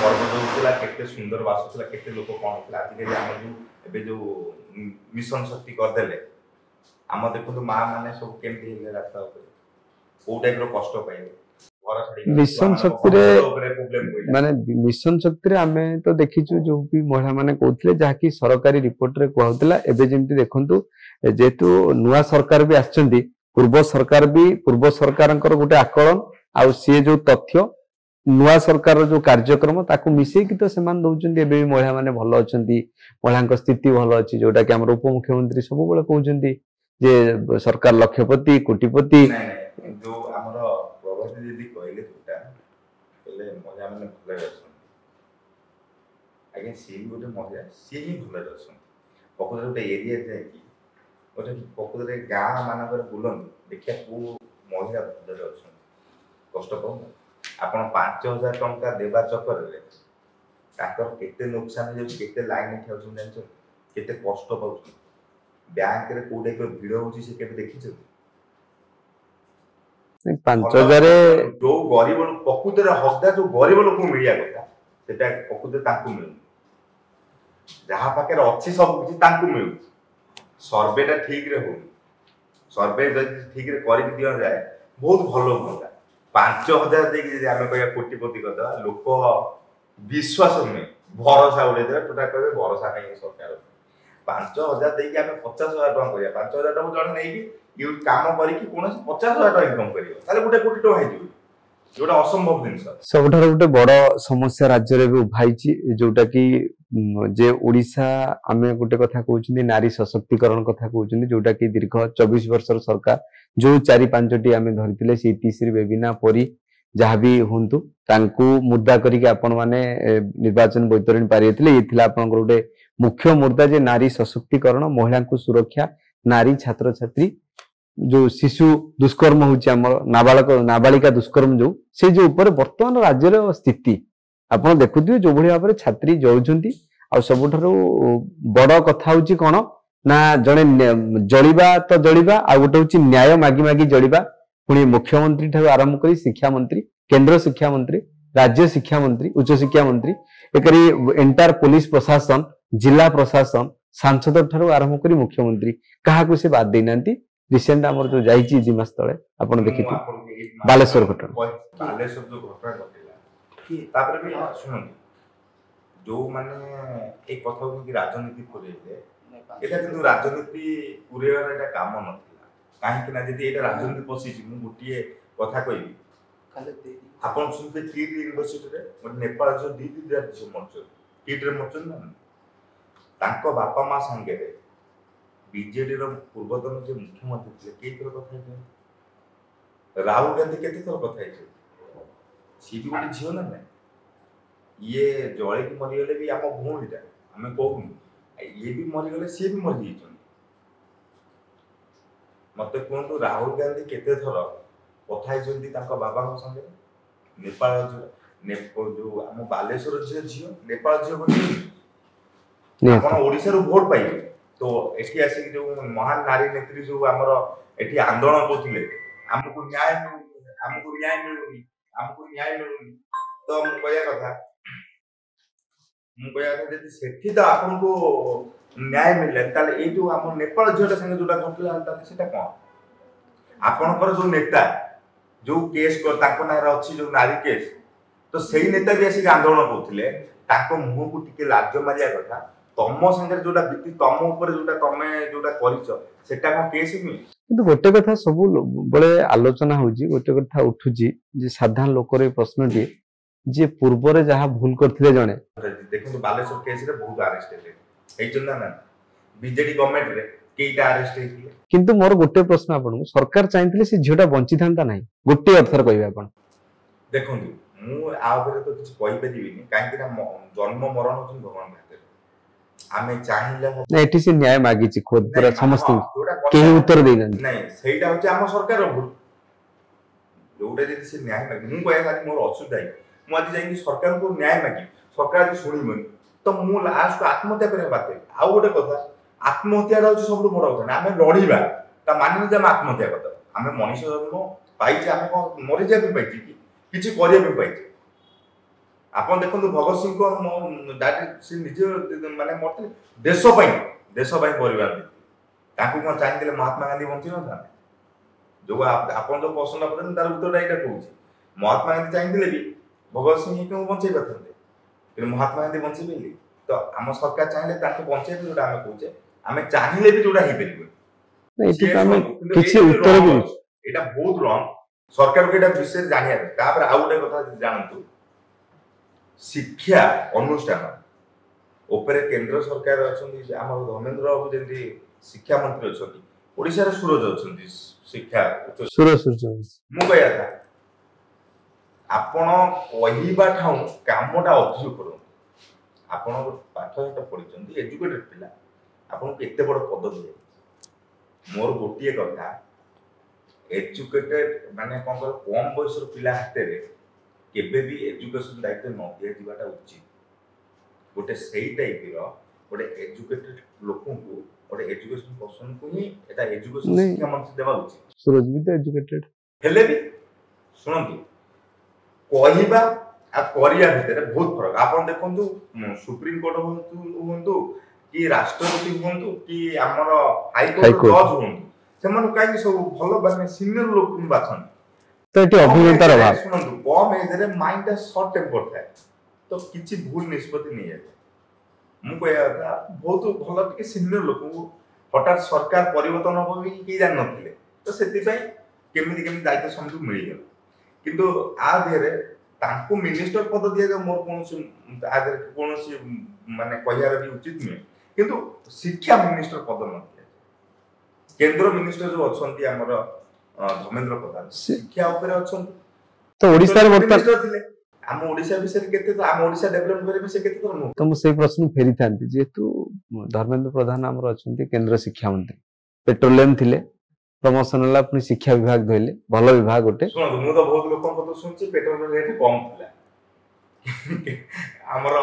S1: पर्व जो होतला केते सुंदर वासुतला केते लोक कोन होतला आज के हमर जो एबे जो मिशन शक्ति कर देले हम देखु मां माने सब केमति हेले रास्ता ऊपर को टाइप रो कष्ट पाइले
S2: मिशन शक्ति रे माने मिशन शक्ति रे हमें तो देखिछु जो भी महिला माने कहउतले जाकी सरकारी रिपोर्ट रे कहउतला एबे जेमति देखंतु जेतु नुवा सरकार भी आछंती पूर्व सरकारंकर गोटे आकलन आउ सी जो तथ्य नुआ सरकार जो कार्यक्रम ताकू मिसे कि तो सेमान दउचंती एबे महिला माने भलो अछंती महिलांक स्थिति भलो अछि जोटा कि हमर उपमुख्यमंत्री सब बेले कहउचंती जे सरकार लक्षपति कोटिपति
S1: जो हमर प्रभाती दीदी कहले तुटा पहले महिला माने भलो अछन आगे सी गोटे महिला सी ही भलो अछन पकोदर गोटे एरिया जाय कि गोटे पकोदर गां मानकर बुलन देखिया को महिला भलो अछन कष्ट कम आपण 5000 टंका देबा चक्कर रे ताकर केते नुकसान जे केते लाइन ठेउ सुन जानछ केते कष्ट पाउछन बैंक रे कोडे को भिड़ होची से केबे देखिछ
S2: 5,000
S1: जो गरीब लोक प्रकृतिर हकदार जो गरीब लोक मिलिया कथा सेटा प्रकृतिर तांकू मिलु जहाँ पाखे अच्छी सब किसी तांकू मिलु सर्वेटा ठीक रे हो सर्वे जदि ठीक रे कर दिया जाए बहुत भल हुआ 5,000 देखिए यदि आम कह कोटिपति करदा लोक विश्वास नुहे भरोसा उड़े देवे टोटा कहे भरोसा नहीं सरकार 5,000 देखिए आम 50,000 टଙ୍କା करिया 5,000 टଙ୍କା जण नहीं कि काम करिकी कोनोसी 50,000 टଙ୍କା इनकम करियो ताले गोटे कोटी टଙ୍କା हेजियो जोटा असंभव जिनस
S2: सबठार गोटे बड़ समस्या राज्य रे भी उभाइची जोटा कि जे ओडिशा आमे गोटे कथा कहउछिनी नारी सशक्तिकरण कथा कहउछिनी जोटा कि दीर्घ 24 वर्षर सरकार जो 4-5टी आमे धरितिले सीटीसी बेबिना परी जहाँ भी हुंतु तांकू मुद्दा करिके आपण माने निर्वाचन बैतरणी पारिथिले एथिला आपनकर गोटे मुख्य मुद्दा जे नारी सशक्तिकरण महिला को सुरक्षा नारी छात्र छात्री जो शिशु दुष्कर्म होची हमर नाबालिका दुष्कर्म जो से जो ऊपर वर्तमान राज्य रो स्थिति आपण देखुथिबे जो भली भाबरे छात्री जळुछंती आ सबठारो बड़ कथा होची कोन ना जणे जळिबा तो जळिबा आ गोटे होची न्याय मागी मागी जळिबा पुणी मुख्यमंत्री ठारू आरंभ करी शिक्षा मंत्री केंद्र शिक्षा मंत्री राज्य शिक्षा मंत्री उच्च शिक्षा मंत्री एकरी एंटायर पुलिस प्रशासन जिला प्रशासन सांसद ठारू आरंभ करी मुख्यमंत्री काहाकू से बात देनांती रिसेंट हमर जो जाईची जिमास तळे आपण देखिथि बालेश्वर घटना
S1: बालेश्वर जो घटना घटिला तापर भी सुनन जो माने एक कथा कि राजनीति पुरेले एटा किंतु राजनीति पुरेवार एटा काम नथिला काहे कि ना जदि एटा राजनीति पसिछि मु गुटिए कथा कहबी आपण सुनते कीट यूनिवर्सिटी रे मोर नेपाल जो दीदी दिया छ मरछ कीट रे मरछ ना तांको बापा मा संगे रे बीजेडी रो पूर्वतन जे मुख्यमंत्री थे कई थर कथा है राहुल गांधी केते थर कथा है सी भी गोटे झियो ना ये जळे की मरि गले भी हम भूमिटा हमें कहू ये भी मरि गले सी भी मरि जइछन मते कोन राहुल गांधी केते थर कथा है जंदी तांको बाबा को संगे नेपाल जो हम बालेश्वर झियो नेपाल झियो बोली आपण ओडिसा रो वोट पाइबे तो एठी आसी जो महान नारी नेत्री जो हमर एठी आंदोलन करथिले हमको न्याय मिलुनी तो मु कहया कथा जदि सेठी तो आपन को न्याय मिलले ताले ए जो हम नेपाल झोटा संगे जोटा घटला ताले सेटा कोन आपन पर जो नेता जो केस को ताको नार अछि जो नारी केस तो सेही नेता भी आसी आंदोलन करथिले ताको मुह को टिके लाज मारिया कथा तम संगे जोटा बीती तम ऊपर जोटा तमे जोटा करिसो सेटा को केस नु
S2: किंतु गोटे कथा सब बळे आलोचना होजी गोटे कथा उठुजी जे साधारण लोक रे प्रश्नटी जे पूर्व रे जहा भूल करथिले जणे
S1: देखो बालेश्वर केस रे बहुत अरेस्ट हेले एई चंदा ना बीजेडी गवर्नमेंट रे केइटा अरेस्ट हेतिले
S2: किंतु मोर गोटे प्रश्न आपन सरकार चाहथिले से झियोटा बंची थांता नाही गोटे अर्थर कहबे आपन
S1: देखो मु आ ऊपर तो कुछ कहि परिबिनी काहे कि ना जन्म मरण होचन भगवान भाते आमे चाहिले
S2: ना एठी से न्याय मागीची खुद पूरा समस्त केही उत्तर देना
S1: नहीं सेटा होचे हम सरकार रो भूल जोटा जदि से न्याय मागी मु कहया खाली मोर असुविधा मु आज जाई सरकार को न्याय मागी सरकार जे सुनिमन तो मु लास्ट आत्महत्या करे बात आ गोटे कथा आत्महत्या होचे सब बड़ कथा आमे लढिबा ता माने जे हम आत्महत्या करता आमे मनुष्य जन्म पाइचे आमे को मरि जा भी पाइचे कि किछि करिया भी पाइचे आपण देखंतु भगत सिंह को डायरेक्ट से निजे माने मरते देश पई परिवार ताकू को चाहिए महात्मा गांधी बंची न था जो आपण जो प्रश्न पड़े तार उत्तर एटा कहूची महात्मा गांधी चाहिए भी भगत सिंह को बंचै पाथंते कि महात्मा गांधी बंची बेली तो हम सरकार चाहिए ताको बंचै जोटा हम कहूचे हमें चाहिए भी जोटा ही परिबो
S2: नहीं ठीक हम किछि उत्तर भी
S1: एटा बहुत रॉन्ग सरकार को एटा विशेष जानिया तापर आ गोटे कथा जानतु शिक्षा अनुष्ठान उपरे केंद्र सरकार अछंती हमर धर्मेंद्र बाबू जेंती शिक्षा मंत्री अछंती ओडिसा रे सूरज अछंती शिक्षा
S2: सूरज
S1: मु कहया था आपण कहिबा ठाउ कामटा अधिक करू आपण पाठ एटा पढिचंती एजुकेटेड पिला आपण केते बड़ पद दिए मोर गोटिए कथा एजुकेटेड माने कोन कम बयसर पिला हाते रे केबे भी एजुकेशन दायित्व न दिया जीवाटा उचित गोटे सही टाइप रो गोटे एजुकेटेड लोक को गोटे एजुकेशन पर्सन को ही एटा एजुकेशन
S2: नहीं।
S1: शिक्षा मंत्री देवा उचित
S2: सूरज भी तो एजुकेटेड
S1: हेले भी शुणु कहवा आ करिया भितर बहुत फरक आपण देखंतु सुप्रीम कोर्ट हुंतु कि राष्ट्रपति हुंतु कि हमर हाई कोर्ट
S2: हाईकोर्ट।
S1: जज हुंतु सेमन काई सब भलो माने सीनियर लोक बाछन
S2: तो ये अभिज्ञतार अभाव
S1: शुणु कम एज रे माइंड टा शॉर्ट टेम्पर थाए तो किछि भूल निष्पत्ति नहीं है मु कहया था बहुत भलो टिके सीनियर लोक हठात सरकार परिवर्तन हो भी कि जान नथिले तो सेति पई केमिति दायित्व समझ मिल गया किंतु आ देरे तांको मिनिस्टर पद दिया जाए मोर कौन माने कहयार भी उचित नुहे किंतु शिक्षा मिनिस्टर पद न दिया केंद्र मिनिस्टर जो अछंती हमर धर्मेंद्र प्रधान शिक्षा ऊपर अछंती
S2: तो ओडिसा रे वर्तमान
S1: मिनिस्टर थिले हम ओडिसा विषय केते तो हम ओडिसा डेवलप करे से केते तो नु
S2: तो मु सेही प्रश्न फेरी थांती जेतु धर्मेंद्र प्रधान हमर अछंती केंद्र शिक्षा मंत्री पेट्रोलियम थिले प्रमोशन होला पुनी शिक्षा विभाग धइले भलो विभाग गोटे
S1: सुनो मु तो बहुत लोकन को तो सुनछि पेट्रोल रेट कम थिला हमर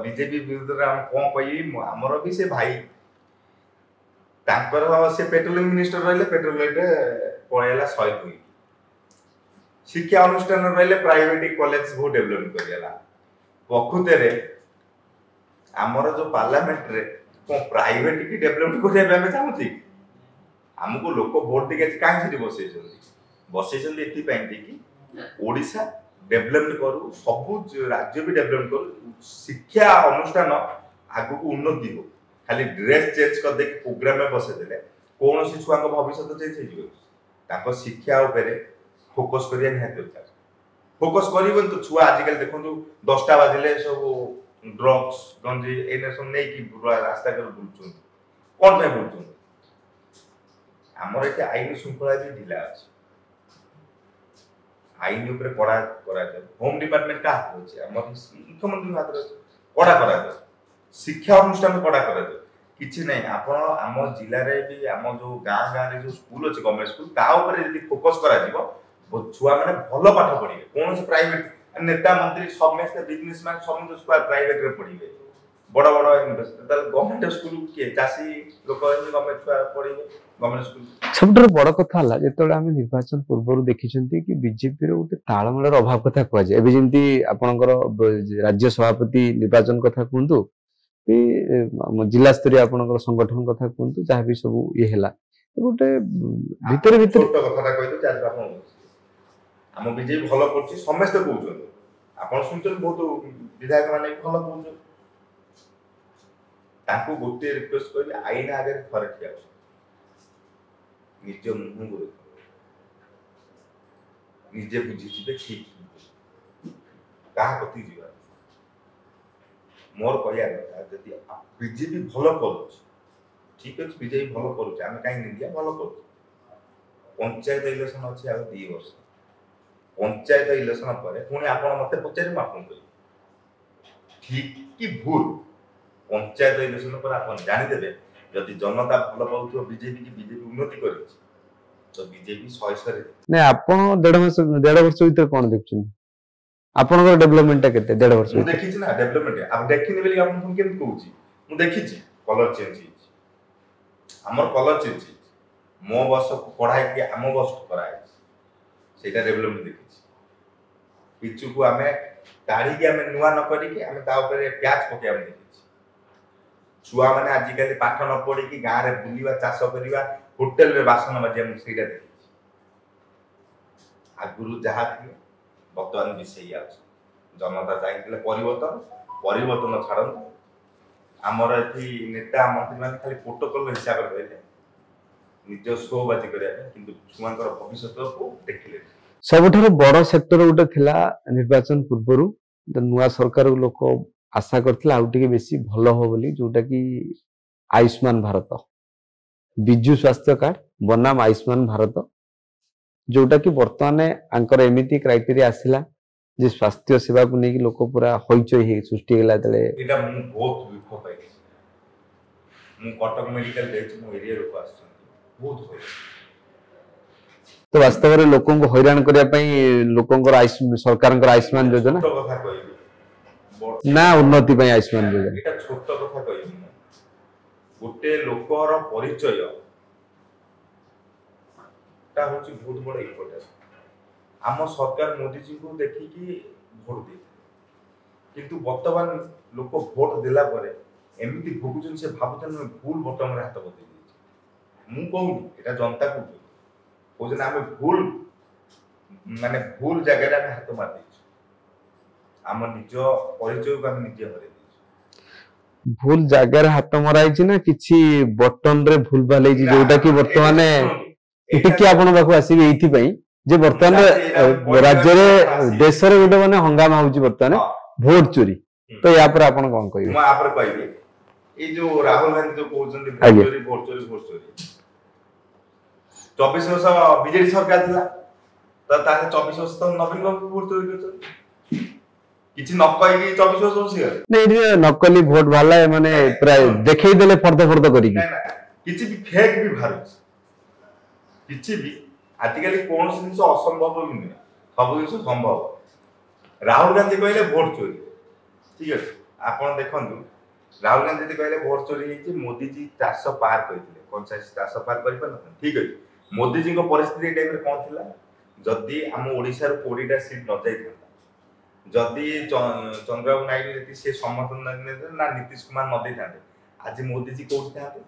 S1: बीजेपी विरुद्ध रे हम कोन कहि हमर भी से भाई तांकर से पेट्रोलियम मिनिस्टर रहले पेट्रोल रेट पळेला 102 शिक्षा अनुष्ठान रहले प्राइवेट कॉलेज बहुत डेवलप करियाला प्रकृति रे हमर जो पार्लियामेंट रे को प्राइवेट की डेवलप करिया हम चाहूची हमको लोक भोट दिके काहे बसैछन्ती एथि पैंती कि ओडिसा डेवलपमेंट करू सब राज्य भी डेवलपमेंट करू शिक्षा अनुष्ठान आगु को उन्नति हो खाली ड्रेस चेंज कर दे प्रोग्राम में बसे देले कोन सी छुआ को भविष्य चेंज हो जिवो ताको शिक्षा ऊपर फोकस करिया नहीं दरकार फोकस करिवन तो छुआ आजकल देखंतु 10टा बाजिले सब ड्रग्स गंजी एने सब नै कि रास्ता कर बुलछन कोन पे बुलछन हमर एते आईन शृंखला भी ढिला अछि आईन ऊपर कड़ा करा जाय होम डिपार्टमेंट का हाथ होचे हमर मुख्यमंत्री हाथ रे कड़ा करा जाय शिक्षा अनुष्ठान कड़ा करा जाय किछि नै आपण हम जिल्ला रे भी हम जो गां रे जो स्कूल अछि गवर्नमेंट स्कूल ता ऊपर यदि फोकस करा जिवो छुआ माने भलो पाठ पढिबे कोन से प्राइवेट नेता मंत्री सब में से बिजनेसमैन सब जो स्कूल प्राइवेट रे पढिबे बड़ बड़ इन्वेस्टर ताल गवर्नमेंट स्कूल के चासी लोक गवर्नमेंट छुआ पढिबे गवर्नमेंट स्कूल
S2: सबटर बड़ कथा हला जेतोले हम निर्वाचन पूर्व देखिछंती कि बीजेपी रो उते ताळमेळर अभाव कथा कहै जे एबे जेंती आपनकर राज्य सभापति निर्वाचन कथा कहंतु कि जिला स्तरीय आपनकर संगठन कथा कहंतु जहा भी सब ये हेला गोटे भीतर भीतर
S1: छोट कथाटा कहितो चार आपण हम बीजेपी भलो करछि समस्त कहउछन आपण सुनछन बहुत विधायक माने भलो कहउछन ताको गोटे रिक्वेस्ट करी आईन आगे फरक किया निज मुंह को निजे बुझी छिबे ठीक कहा कति जीवा मोर कहया କଥା जदि बीजेपी भलो करूछ ठीक अछि बीजेपी भलो करूछ हम काई इंडिया भलो करूछ पंचायत इलेक्शन अछि आ 2 वर्ष पंचायत इलेक्शन पर पुणी आपण मते पचारि मापन करी ठीक कि भूल पंचायत इलेक्शन पर आपण जानि देबे जदि जनता भलो पाउथो बीजेपी की बीजेपी उन्नति करिछ तो बीजेपी 100
S2: नै आपण 1.5 वर्ष भीतर कोन देखछन आपनकर डेवलपमेंट केते 1.5 वर्ष
S1: मु देखिछि ना डेवलपमेंट अब देखिनि बेली आपण कोन केम कहूछि मु देखिछि कलर चेंज हिछि हमर कलर चेंज हिछि मो बस पढाई के हम बस कराय सेटा डेवलपमेंट देखिछि पिचु को हमें दाढ़ी के हमें नुवा न करी के हमें ता ऊपर प्याज पके हम देखिछि छुआ माने आजिकली पाठ न पढ़ी कि गाँ रे बुलिवा चाष करिवा होटल रे बासन मजे हम सेटा देखिछि आगुरु जहा थी वर्तमान विषय अछि जनता चाहिए परिवर्तन छाड़न आमर एथि नेता मंत्री माने खाली प्रोटोकॉल हिसाब रे रहले निज शोबाजी करिया किंतु छुआंकर भविष्य को देखिले
S2: सबठार बड़ सेक्टर गोटे थिला निर्वाचन पूर्वरु नुआ सरकार लोक आशा करथिला आउ टिके बेसी भलो हो बोली जोटा कि आयुष्मान भारत बिजु स्वास्थ्य कार्ड बनाम आयुष्मान भारत जोटा कि वर्तमान आंकर एमिति क्राइटेरिया आसिला जे स्वास्थ्य सेवा को नेकी लोक पूरा होइचय हे सृष्टि गेला तले
S1: एटा मु बहुत दुख पाइ मु कटक मेडिकल देछ मु एरिया रो पास बहुत होय
S2: तो वास्तव रे लोकन को हैरान करिया पई लोकन को सरकारन आयुष्मान योजना
S1: तो कथा कहबी
S2: ना उन्नति पई आयुष्मान योजना
S1: एटा छोट कथा कहबी गोटे लोकर परिचय ता होची बहुत बड़ इम्पोर्टेंट। आम सरकार मोदी जी को देखिकी भोट दे किंतु वर्तमान लोक भोट देला परे एमती भोगुचन से भाबुचन भूल बटम रे हाथ बदल मु कहूनी एटा जनता को कहून आम भूल माने भूल जगह रे हाथ मार देछ आम निज परिचय को आम निजे हरे देछ
S2: भूल जगह हाथ मराई ना किछि बटन रे भूल भाले जोटा कि वर्तमान टिके आपण पाखु आसीबे एथि पई जे वर्तमान राज्य रे देश रे गोटे माने हंगामा होउची वर्तमान भोट चोरी तो या पर आपण कोन कहबे
S1: म आप कहबे ए जो राहुल गांधी जो कहउछन भोट चोरी 24 वर्ष बीजेडी सरकार थिला त ताहे 24 वर्ष त नवीन बाबू भोट चोरी करछन किछि न कहि 24 वर्ष होसी
S2: नहीं नकली भोट भाला माने प्राय देखै देले फर्द करी
S1: किछि भी फेक भी भारुछ किछि भी आजिकली कौन जिनिस असंभव भी नहीं सब जिनिस संभव राहुल गांधी कहले भोट चोरी ठीक है आपण देखंतु राहुल गांधी कहले भोट चोरी हेछि मोदी जी 400 पार कइथिले 450 पार करि पर ठीक है मोदी जी को परिस्थिति टाइम रे कोन थिला जदी हम ओडिसा रो 40 टा सीट न जाई था जदी चंद्रबाबू नायडू जति से समर्थन ना नीतीश कुमार न देई थाते आज मोदी जी कोन थाते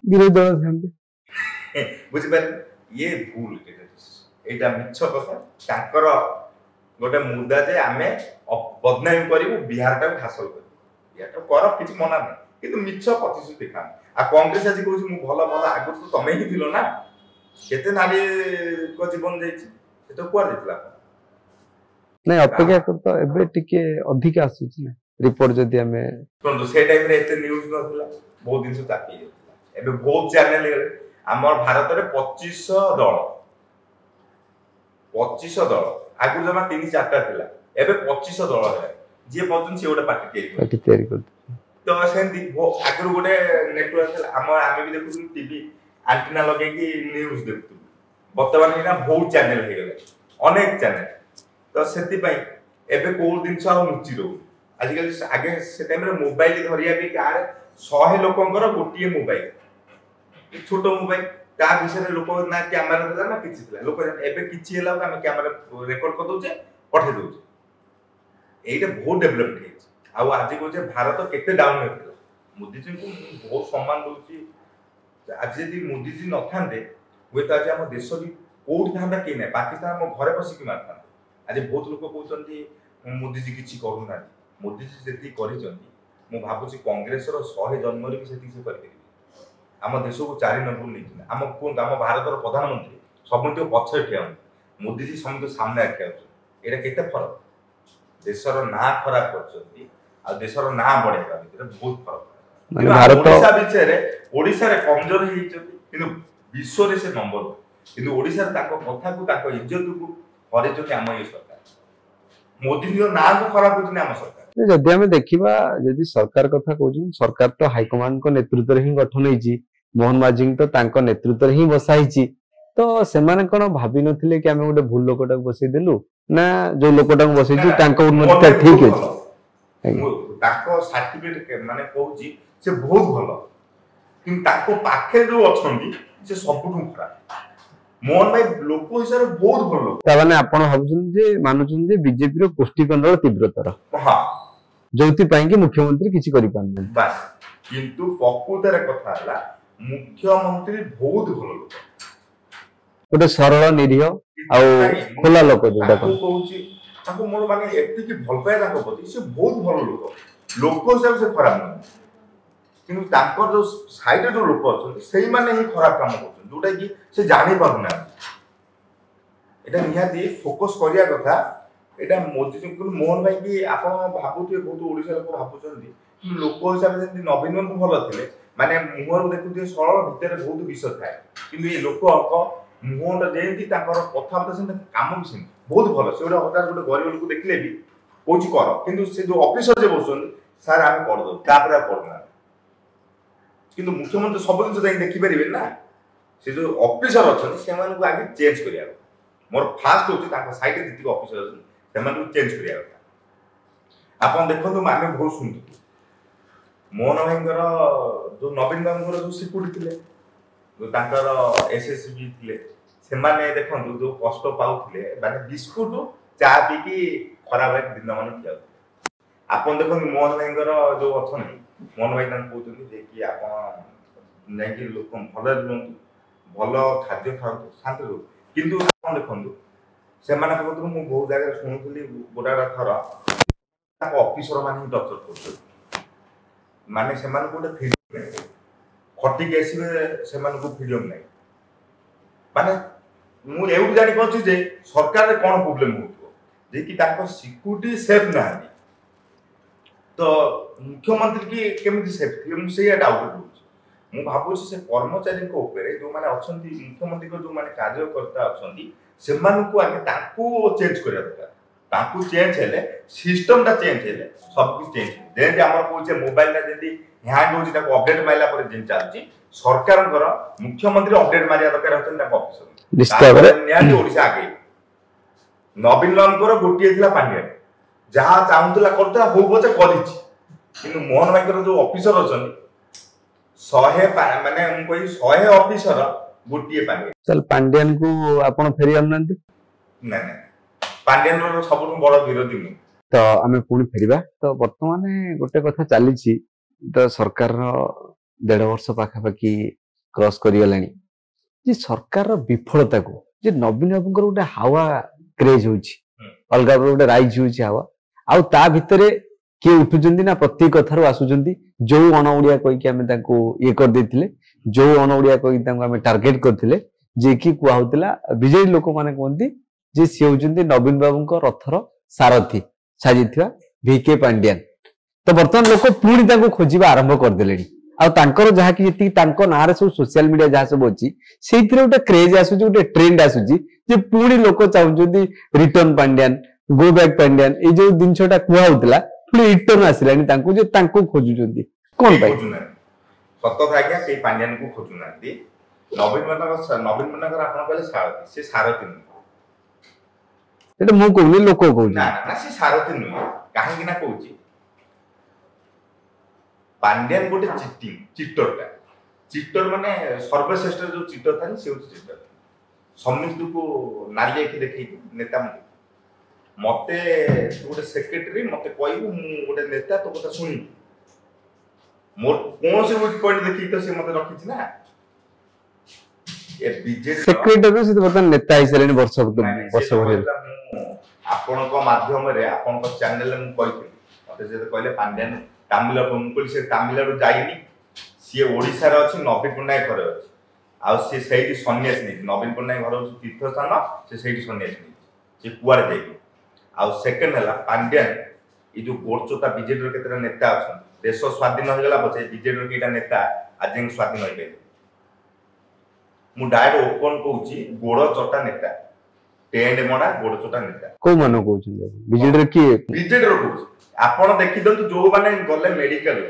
S2: विरोधी दल थाते
S1: बुझि पारे ये भूल एटा मिछ कथा तांकर गोटे मुद्दा जे आमे बदनामी करिवु बिहार टा हासिल करिवु याटा कर किछि मना नै किंतु मिछ प्रतिशत देखा आ कांग्रेस आज कहू मु भलो भलो आगु तो तमे ही दिलो ना केते नारी को जीवन जाईछि से तो कुआर दितला
S2: नहीं अपेक्षा कर तो एबे टिके अधिक आसुछि ना रिपोर्ट जदी हमें
S1: तो से टाइम रे एते न्यूज़ नथिला बहुत दिन से ताकी एबे बहुत चैनल आमर भारत रे 2500 दल आगु जमा 3-4टा थिला एबे 2500 दल है जे पजन से ओटा पार्टी तयारी कर तो सेंती आगु गोटे नेटवर्क थिला आमे भी देखु टीवी एंटीना लगे कि न्यूज़ देखु वर्तमान इना बहुत चैनल हे गेले अनेक चैनल तो सेति पई एबे कोन दिन सा नुची रो आजिकल आगे से टाइम रे मोबाइल धरिया भी कार 100 लोकंकर गोटिए मोबाइल छोट मोबाइल ता विषय रे लोक ना कैमरा देला ना किछि थिला लोक एबे किछि हेला हम कैमरा रेकॉर्ड कर दोचे पठे दोचे एटा बहुत डेवलपमेंट हे आ आज को जे भारत केते डाउन हेला मोदी जी को बहुत सम्मान दोची आज यदि मोदी जी न थांदे वे त आज हम देश भी कोड थांदा के नै पाकिस्तान हम घरे बसी के मारता आज बहुत लोक कहउछन्ती मोदी जी किछि करू ना मोदी जी जेति करिसन्ती मु भाबुची कांग्रेस रो 100 जन्म रे भी सेति से करि आम देश को 4 नंबर नहीं आम कौन आम भारत प्रधानमंत्री समस्त पछे ठिया मोदी जी समस्त सामने ठिया ये केते फरक देशर ना खराब कर देशर ना बढ़ेगा बहुत फरक भारत विषय ओडिसा रे कमजोर हे किंतु विश्व रे से नंबर किंतु ओडिसा रे ताको कथा को ताको इज्जत को हरे जो आम ये सरकार मोदी जी ना को खराब करछन आम सरकार
S2: जदि हमें देखिबा जदि सरकार कथा कहउछन सरकार तो हाई कमांड को नेतृत्व रे ही गठन होईची मोहन माझी तो तांको नेतृत्व रे ही बसाईची तो सेमाने कोन भाबी नथिले कि हमें गोटे भूल लोकटा बसई देलु ना जो लोकटा बसईची तांको उन्नति ठीक है
S1: ताको सर्टिफिकेट माने कहउची से बहुत भलो किंतु ताको पाखे जो अछंदी से सबठु खराब मोहन भाई लोक हिसाब बहुत भल लोक
S2: ता माने आपण भाबुछन जे मानुछन जे बीजेपी रो पुष्टिकंडल तीव्रतर
S1: हां
S2: जोति पाई कि मुख्यमंत्री किछि करि पान
S1: बस किंतु प्रकृतर कथा हला मुख्यमंत्री बहुत भल लोक
S2: गोटे सरल निरीह आ खोला लोक जोटा
S1: कहउची ताको मोर माने एति कि भल पाए ताको प्रति से बहुत भल लोक हिसाब से खराब नहीं किंतु तांकर जो साइड जो लोक अछन सेही माने ही खराब काम करछन जोटा कि से जानि पारना एटा निहाती फोकस करिया कथा एटा मोदी जी को मोहन भाई कि आपण भाबुते बहुत ओडिसा लोक भाबुचंदी लोक हिसाब से नवीन को भल थिले माने मुहर देखुते सरल भितर बहुत विषय थाए किंतु ए लोक मुहर जेंती ताकर कथा से काम भी बहुत भल से हटात गोटे गरीब लोक देखले भी कोची कर किंतु से जो ऑफिसर जे बसन सर आमे कर दो तापर करना किंतु मुख्यमंत्री सब दिन जाई देखि परिबे ना से जो ऑफिसर अछन से मान को आगे चेंज करिया मोर फास्ट होची ताका साइड जेति ऑफिसर अछन से मान को चेंज करिया आपण देखंतु माने बहुत सुनथु मोहन भाईଙ୍କର जो नवीन बाबूଙ୍କର जो सिक्यूरिटी ଥିଲେ जो तांकर एसएसबी ଥିଲେ ସେମାନେ ଦେଖନ୍ତୁ जो कष्ट पाउଥିଲେ माने बिस्कुट चा पी की खराब दिन मान दिया आपन देखନ୍ତୁ मोहन भाईଙ୍କର जो अछनी मोहन भाई तांको कहउछन्ती जे कि आपन नै कि लोक भले रुहंतु भलो खाद्य खाओ शांति रहो किंतु आपन देखନ୍ତୁ ସେମାନେ कहउतु मु बहुत जगह सुनुथली गोटा थर ताको ऑफिसर माने टर्चर करछन माने सेमान को फ्रीडम नै खटी के आसीबे सेमान को फ्रीडम नै माने मु एउ जानि पछु जे सरकार रे कोन प्रॉब्लम होतो जे कि ताको सिक्यूरिटी सेफ ना तो मुख्यमंत्री की केमिति सेफ थी मु से डाउट होछ मु भाबु से कर्मचारी को ऊपर जो माने अछंती मुख्यमंत्री को जो माने कार्यकर्ता अछंती सेमान को आगे ताको चेंज करिया दरकार ताको चेंज हेले सिस्टम ता चेंज हेले सब कुछ चेंज जेंति हमर कोचे मोबाइल ता जेंति हैंग होची ताको अपडेट माइला पर जें चालची सरकार कर मुख्यमंत्री अपडेट मारिया दरकार होतन ताको ऑफिसर
S2: निश्चित भाबे
S1: न्याय ओडिसा आगे नवीन बाबूଙ୍କର गोटिए थिला पांड्या जहा चाहुतला करता हो बचे करिछि किंतु मोहन भाईଙ୍କର जो ऑफिसर अछन 100 माने हम कोई 100 ऑफिसर गोटिए पांड्या
S2: चल पांड्यान को आपण फेरी आनंती
S1: ना ना पांड्यान रो सबनु बड़ विरोधी मु
S2: तो आमे पुणी फेरिबा तो वर्तमान गोटे कथा चलीछि तो सरकार रो 1.5 वर्ष पाखापाखि क्रॉस करी गलानी जे सरकार रो विफलता को जे नवीन बाबूଙ୍କର गोटे हावा क्रेज होछि अलगा गोटे राइज होछि हावा आउ ता भितरे के उठुचंदी ना प्रत्येक कथारो आसुचंदी जो अण ओडिया कहि कि हमें ताको ये कर देथिले जो अण ओडिया कहि ताको हमें टार्गेट करथिले जे कि कुआ होतला बीजेडी लोक माने कोंती जे से होचंदी नवीन बाबूଙ୍କ रथर सारथी साजिथिबा वीके पांड्यान तो वर्तमान लोक पुणी ताको खोजिबा आरंभ कर देलेनी आ तांकर जहा कि जति तांको नारे सब सोशल मीडिया जहा सब अछि सेइथिरे गोटे क्रेज आसुची गोटे ट्रेंड आसुची जे पुणी लोक चाहुचंदी return Pandian go back Pandian ए जो दिन छोटा कुआ होतला पुणी रिटर्न आसिलानी तांको जे तांको खोजुचंदी कोन भाई
S1: सत था क्या के पांड्यान को खोजुनांती नवीन मनकर आपण कहले सारथी से सारथी
S2: एटा मु कहूनी लोक कहूनी
S1: ना ना से सारथी नुहे काहे कि ना कहूची पांड्यान गोटे चिटर माने सर्वश्रेष्ठ जो चिटर था से चिटर समिति को नाली आखि देखै नेता मते गोटे सेक्रेटरी मते कहबो मु गोटे नेता तो कथा सुनी मोर कोन से वीक पॉइंट देखि तो से मते रखिछि ना ए बीजेडी
S2: सेक्रेटरी से बर्तमान नेता हिसलेनी वर्ष भरे
S1: आपण को माध्यम रे आपण को चैनल में कहिथि मते जे कहले पांड्यान तामिलनाडु मुकुल से तामिलनाडु जाइनी सी ओडिसा रे अछि नवीन पटनायक घर अछि आ से सेही सन्यास नै नवीन पटनायक घर अछि तीर्थ स्थान से सेही सन्यास नै से कुआर जाइबो आ सेकंड हला पांड्यान ई जो गोरचोता बीजेडी रो केतरा नेता अछन देश स्वाधीन हो गेला बचे बीजेडी रो केटा नेता आज स्वाधीन होई गेले मु डायरेक्ट ओपन कहूची गोड़ चोटा नेता टेंड मोडा गोड़ चोटा नेता
S2: को मानो कहउछन बीजेडी रो की
S1: बीजेडी रो कहूची आपण देखि दंतु जो माने गले मेडिकल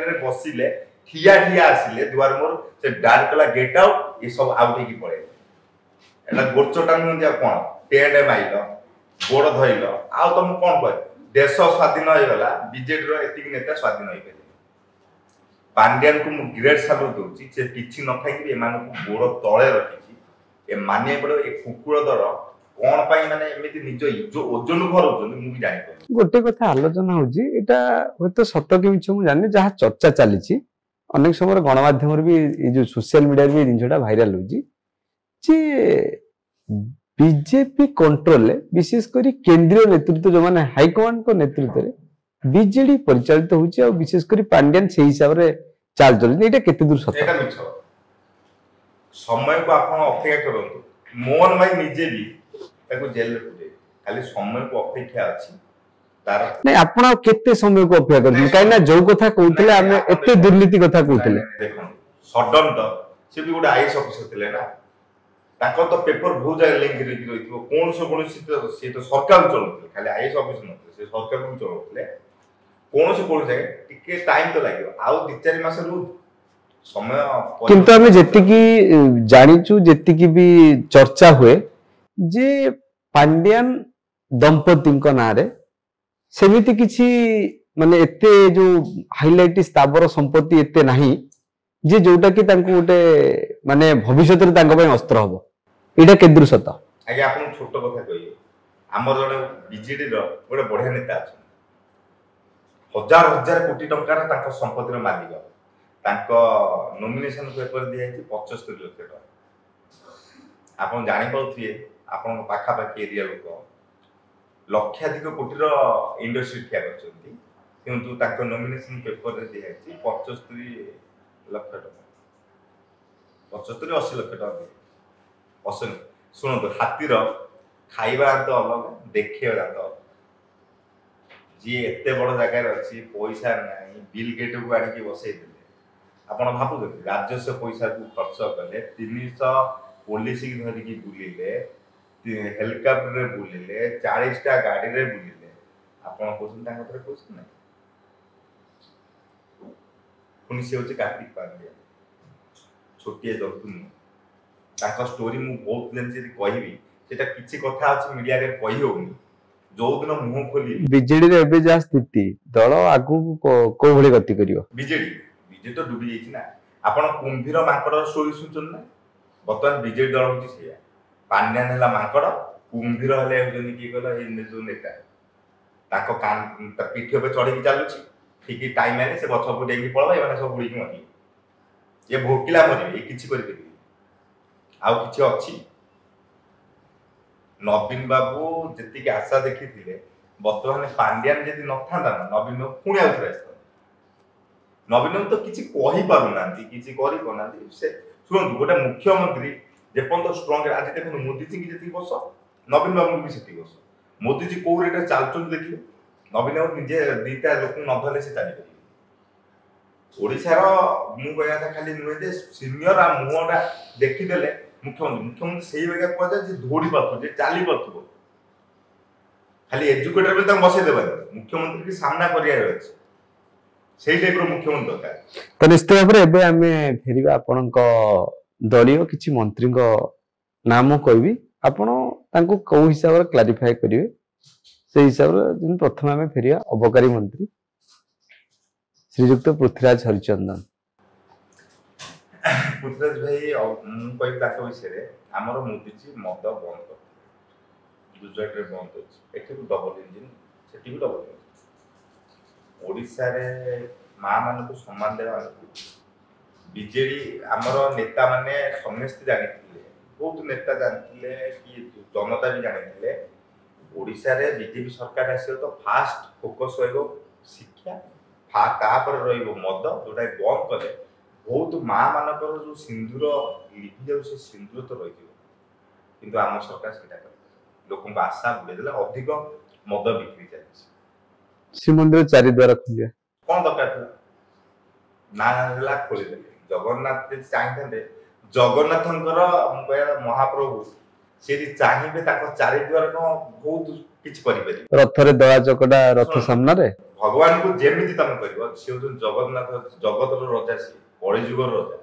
S1: रे बसिले ठिया आसिले दुआर मोर से डाल कला गेट आउट ये सब आउट की पड़े एला गोचोटा न कोन टेंड माइलो गोड़ धइलो आ तुम कोन कह देश स्वाधीन हो गला बीजेडी रो एतिक नेता स्वाधीन हो गेले पांड्यान को मु ग्रेट सल्यूट दोची से किछि न खाइ के एमान को गोड़ तळे रखिछि ए मानिए पड़ो ए कुकुर दर कोन पाई माने एमिति निज जो ओजन भरउछन मु भी जानि पड़ो
S2: गोटे कथा आलोचना होजी एटा होतो सत्य कि मिछ मु जानि जहा चर्चा चलीछि अनेक समय गणमाध्यम रे भी ए जो सोशल मीडिया रे जिनछटा भाइरल होजी जे बीजेपी कंट्रोल ले विशेष करी केंद्रीय नेतृत्व जो माने हाई कमांड को नेतृत्व रे बीजेडी परिचालित होची और विशेष करी पांड्यान से हिसाब रे चाल चली एटा केते दूर सत्य
S1: एटा मिछ समय को आपण अपेक्षा करंतु मोहन भाई निजे भी ताको जेल रे पुजे खाली समय को अपेक्षा अछि तार
S2: नहीं आपण केते समय को अपेक्षा करथि काई ना जो कथा कहउतले हम एते दुर्नीति कथा कहउतले
S1: देखो सडन तो से भी गोटे आईएएस ऑफिसर थिले ना ताको तो पेपर बहुत जगह लिंक रहिथिबो कोन से तो सरकार चलउतले खाली आईएएस ऑफिसर न से सरकार को चलउतले कोन जगह टिके टाइम तो लागियो आउ 2-4 मास रु समय
S2: किंतु हमें जेति की जानिचु जेति की भी चर्चा हुए जे पांड्यान दंपति को नारे सेमिति किछि ମାନେ ଏତେ ଯୋଉ ହାଇଲାଇଟ ସ୍ଥାବର ସମ୍ପତ୍ତି ଏତେ ନାହିଁ ଯେ ଯୋଉଟା କି ତାଙ୍କୁ ଗୋଟେ ମାନେ ଭବିଷ୍ୟତରେ ତାଙ୍କ ପାଇଁ ଅସ୍ତ୍ର ହବ, ଏଇଟା କେତେ ସତ?
S1: ଆଜ୍ଞା ଆପଣଙ୍କୁ ଛୋଟ କଥା କହିବି, ଆମର ଜଣେ ବିଜେଡିର ଗୋଟେ ବଢିଆ ନେତା ଅଛନ୍ତି, ହଜାର ହଜାର କୋଟି ଟଙ୍କାର ତାଙ୍କ ସମ୍ପତ୍ତିର ମାଲିକ। ତାଙ୍କ ନୋମିନେସନ ପେପର ଦିଆଯାଇଛି 75 ଲକ୍ଷ ଟଙ୍କା। ଆପଣ ଜାଣିପାରୁଥିବେ ଆପଣଙ୍କ ପାଖାପାଖି ଏରିଆ ଲୋକ ଲକ୍ଷାଧିକ କୋଟିର ଇଣ୍ଡଷ୍ଟ୍ରି ଠିଆ କରିଛନ୍ତି, କିନ୍ତୁ ତାଙ୍କ ନୋମିନେସନ ପେପରରେ ଦିଆଯାଇଛି 75 ଲକ୍ଷ ଟଙ୍କା, 75-80 ଲକ୍ଷ ଟଙ୍କା ଅସଲ। ଶୁଣନ୍ତୁ, ହାତୀର ଖାଇବା ଦାନ୍ତ ଅଲଗା, ଦେଖିବା ଦାନ୍ତ ଅଲଗା। ଯିଏ ଏତେ ବଡ ଜାଗାରେ ଅଛି, ପଇସା ନାହିଁ, ବିଲ୍ ଗେଟକୁ ଆଣିକି ବସେଇ ଦେଲେ। ଆପଣ ଭାବୁଛନ୍ତି ରାଜସ୍ୱ ପଇସାକୁ ଖର୍ଚ୍ଚ କଲେ, 300 ପୋଲିସ ଧରିକି ବୁଲିଲେ, ହେଲିକପ୍ଟରରେ ବୁଲିଲେ, 40ଟା ଗାଡିରେ ବୁଲିଲେ, ଆପଣ କହୁଛନ୍ତି ତାଙ୍କ ପାଖରେ ପଇସା ନାହିଁ? ପୁଣି ସେ ହଉଛି କାର୍ତ୍ତିକ ପାଣ୍ଡ୍ୟା, ଛୋଟିଆ ଜନ୍ତୁ ନୁହଁ। ତାଙ୍କ ଷ୍ଟୋରି ମୁଁ ବହୁତ ଜାଣିଛି, ଯଦି କହିବି ସେଟା କିଛି କଥା ଅଛି ମିଡିଆରେ କହି ହଉନି। ଯୋଉଦିନ ମୁହଁ ଖୋଲି
S2: ବିଜେଡିର ଏବେ ଯାହା ସ୍ଥିତି, ଦଳ ଆଗକୁ କୋଉ ଭଳି ଗତି କରିବ?
S1: ବିଜେଡି ତ ଡୁବି ଯାଇଛି ନା। ଆପଣ କୁମ୍ଭୀର ମାଙ୍କଡର ଷ୍ଟୋରି ଶୁଣୁଛନ୍ତି ନା? ବର୍ତ୍ତମାନ ବିଜେଡି ଦଳ ହଉଛି ସେଇଆ। ପାଣ୍ଡ୍ୟାନ ହେଲା ମାଙ୍କଡ, କୁମ୍ଭୀର ହେଲେ ହଉଛନ୍ତି କିଏ କହିଲ, ଏଇ ଯୋଉ ନେତା। ତାଙ୍କ ପିଠି ଉପରେ ଚଢିକି ଚାଲୁଛି, ଠିକ ଟାଇମ ହେଲେ ସେ ଗଛ ଉପରୁ ଡେଇଁକି ପଳେଇବ, ଏମାନେ ସବୁ ବୁଡିକି ମରିବେ। ଇଏ ଭୋକିଲା ମରିବେ, ଇଏ କିଛି କରିପାରିବେ। ଆଉ କିଛି ଅଛି? ନବୀନ ବାବୁ ଯେତିକି ଆଶା ଦେଖିଥିଲେ, ବର୍ତ୍ତମାନ ପାଣ୍ଡ୍ୟାନ ଯଦି ନଥାନ୍ତା ନା, ନବୀନ ବାବୁ ପୁଣି ଆଉଥରେ ଆସିଥାନ୍ତା। ନବୀନ ବାବୁ ତ କିଛି କହିପାରୁନାହାନ୍ତି, କିଛି କରିପାରୁନାହାନ୍ତି। ସେ ଶୁଣନ୍ତୁ, ଗୋଟେ ମୁଖ୍ୟମନ୍ତ୍ରୀ ଯେପର୍ଯ୍ୟନ୍ତ ଷ୍ଟ୍ରଙ୍ଗ, ଆଜି ଦେଖନ୍ତୁ ମୋଦିଜୀ ଯେତିକି ବର୍ଷ, ନବୀନ ବାବୁଙ୍କୁ ବି ସେତିକି ବର୍ଷ। ମୋଦିଜୀ କୋଉ ରେଟରେ ଚାଲୁଛନ୍ତି ଦେଖିଲେ, ନବୀନ ବାବୁ ନିଜେ ଦିଟା ଲୋକଙ୍କୁ ନ ଧରିଲେ ସେ ଚାଲିପାରିବେ। ଓଡ଼ିଶାର ମୁଁ କହିବା କଥା ଖାଲି ନୁହେଁ ଯେ ସିନିୟର ଆଉ ମୁହଁଟା ଦେଖିଦେଲେ ମୁଖ୍ୟମନ୍ତ୍ରୀ ସେଇ ବାଗିଆ କୁହାଯାଏ ଯେ ଦୌଡ଼ି ପାରୁଥିବ, ଯେ ଚାଲି ପାରୁଥିବ। ଖାଲି ଏଜୁକେଟର ବି ତାଙ୍କୁ ବସେଇ ଦେବାନି, ମୁଖ୍ୟମନ୍ତ୍ରୀ କି ସାମ୍ନା କରିବାର ଅଛି। ସେଇ ଟାଇପର ମୁଖ୍ୟମନ୍ତ୍ରୀ ଦରକାର।
S2: ତ ନିଶ୍ଚିତ ଭାବରେ ଏବେ ଆମେ ଫେରିବା ଆପଣଙ୍କ ଦଳୀୟ କିଛି ମନ୍ତ୍ରୀଙ୍କ ନାମ କହିବି, ଆପଣ ତାଙ୍କୁ କୋଉ ହିସାବରେ କ୍ଲାରିଫାଏ କରିବେ ସେଇ ହିସାବରେ ପ୍ରଥମେ ଆମେ ଫେରିବା ଅବକାରୀ ମନ୍ତ୍ରୀ ଶ୍ରୀଯୁକ୍ତ ପୃଥ୍ୱୀରାଜ ହରିଚନ୍ଦନ।
S1: ପୃଥ୍ୱୀରାଜ ଭାଇ, ମୁଁ କହିବି ତାଙ୍କ ବିଷୟରେ, ଆମର ମୋଦିଜୀ ମଦ ବନ୍ଦ କରିଥିଲେ, ଗୁଜରାଟରେ ବନ୍ଦ ଅଛି, ଏଠି ବି ଡବଲ ଇଞ୍ଜିନ, ସେଠି ବି ଡବଲ ଇଞ୍ଜିନ। ଓଡ଼ିଶାରେ ମା ମାନଙ୍କୁ ସମ୍ମାନ ଦେବା ବିଜେଡି ଆମର ନେତା ମାନେ ସମସ୍ତେ ଜାଣିଥିଲେ, ବହୁତ ନେତା ଜାଣିଥିଲେ, କି ଜନତା ବି ଜାଣିଥିଲେ, ଓଡ଼ିଶାରେ ବିଜେପି ସରକାର ଆସିବ ତ ଫାଷ୍ଟ ଫୋକସ୍ ରହିବ ଶିକ୍ଷା, ତାପରେ ରହିବ ମଦ, ଯୋଉଟା ବନ୍ଦ କଲେ ବହୁତ ମା ମାନଙ୍କର ଯୋଉ ସିନ୍ଦୁର ଲିଭି ଯାଉଛି, ସେ ସିନ୍ଦୁର ତ ରହିଯିବ। କିନ୍ତୁ ଆମ ସରକାର ସେଇଟା କଲେ, ଲୋକଙ୍କ ଆଶା ବୁଡେଇ ଦେଲେ, ଅଧିକ ମଦ ବିକ୍ରି ଚାଲିଛି।
S2: ଶ୍ରୀମନ୍ଦିର ଚାରିଦ୍ୱାର ଖୋଲିବା
S1: କଣ ଦରକାର ଥିଲା? ନା ହେଲା ଖୋଲିଦେଲେ। ଜଗନ୍ନାଥ ଯଦି ଚାହିଁଥାନ୍ତେ, ଜଗନ୍ନାଥଙ୍କର ମୁଁ କହିବା ମହାପ୍ରଭୁ, ସେ ଯଦି ଚାହିଁବେ ତାଙ୍କ ଚାରିଦ୍ୱାର କଣ ବହୁତ କିଛି କରିପାରିବେ।
S2: ରଥରେ ଦଳା ଚକଟା ରଥ ସାମ୍ନାରେ
S1: ଭଗବାନଙ୍କୁ ଯେମିତି ତମେ କରିବ, ସେ ହଉଛନ୍ତି ଜଗନ୍ନାଥ, ଜଗତର ରଜା, ସିଏ କଳିଯୁଗର ରଜା।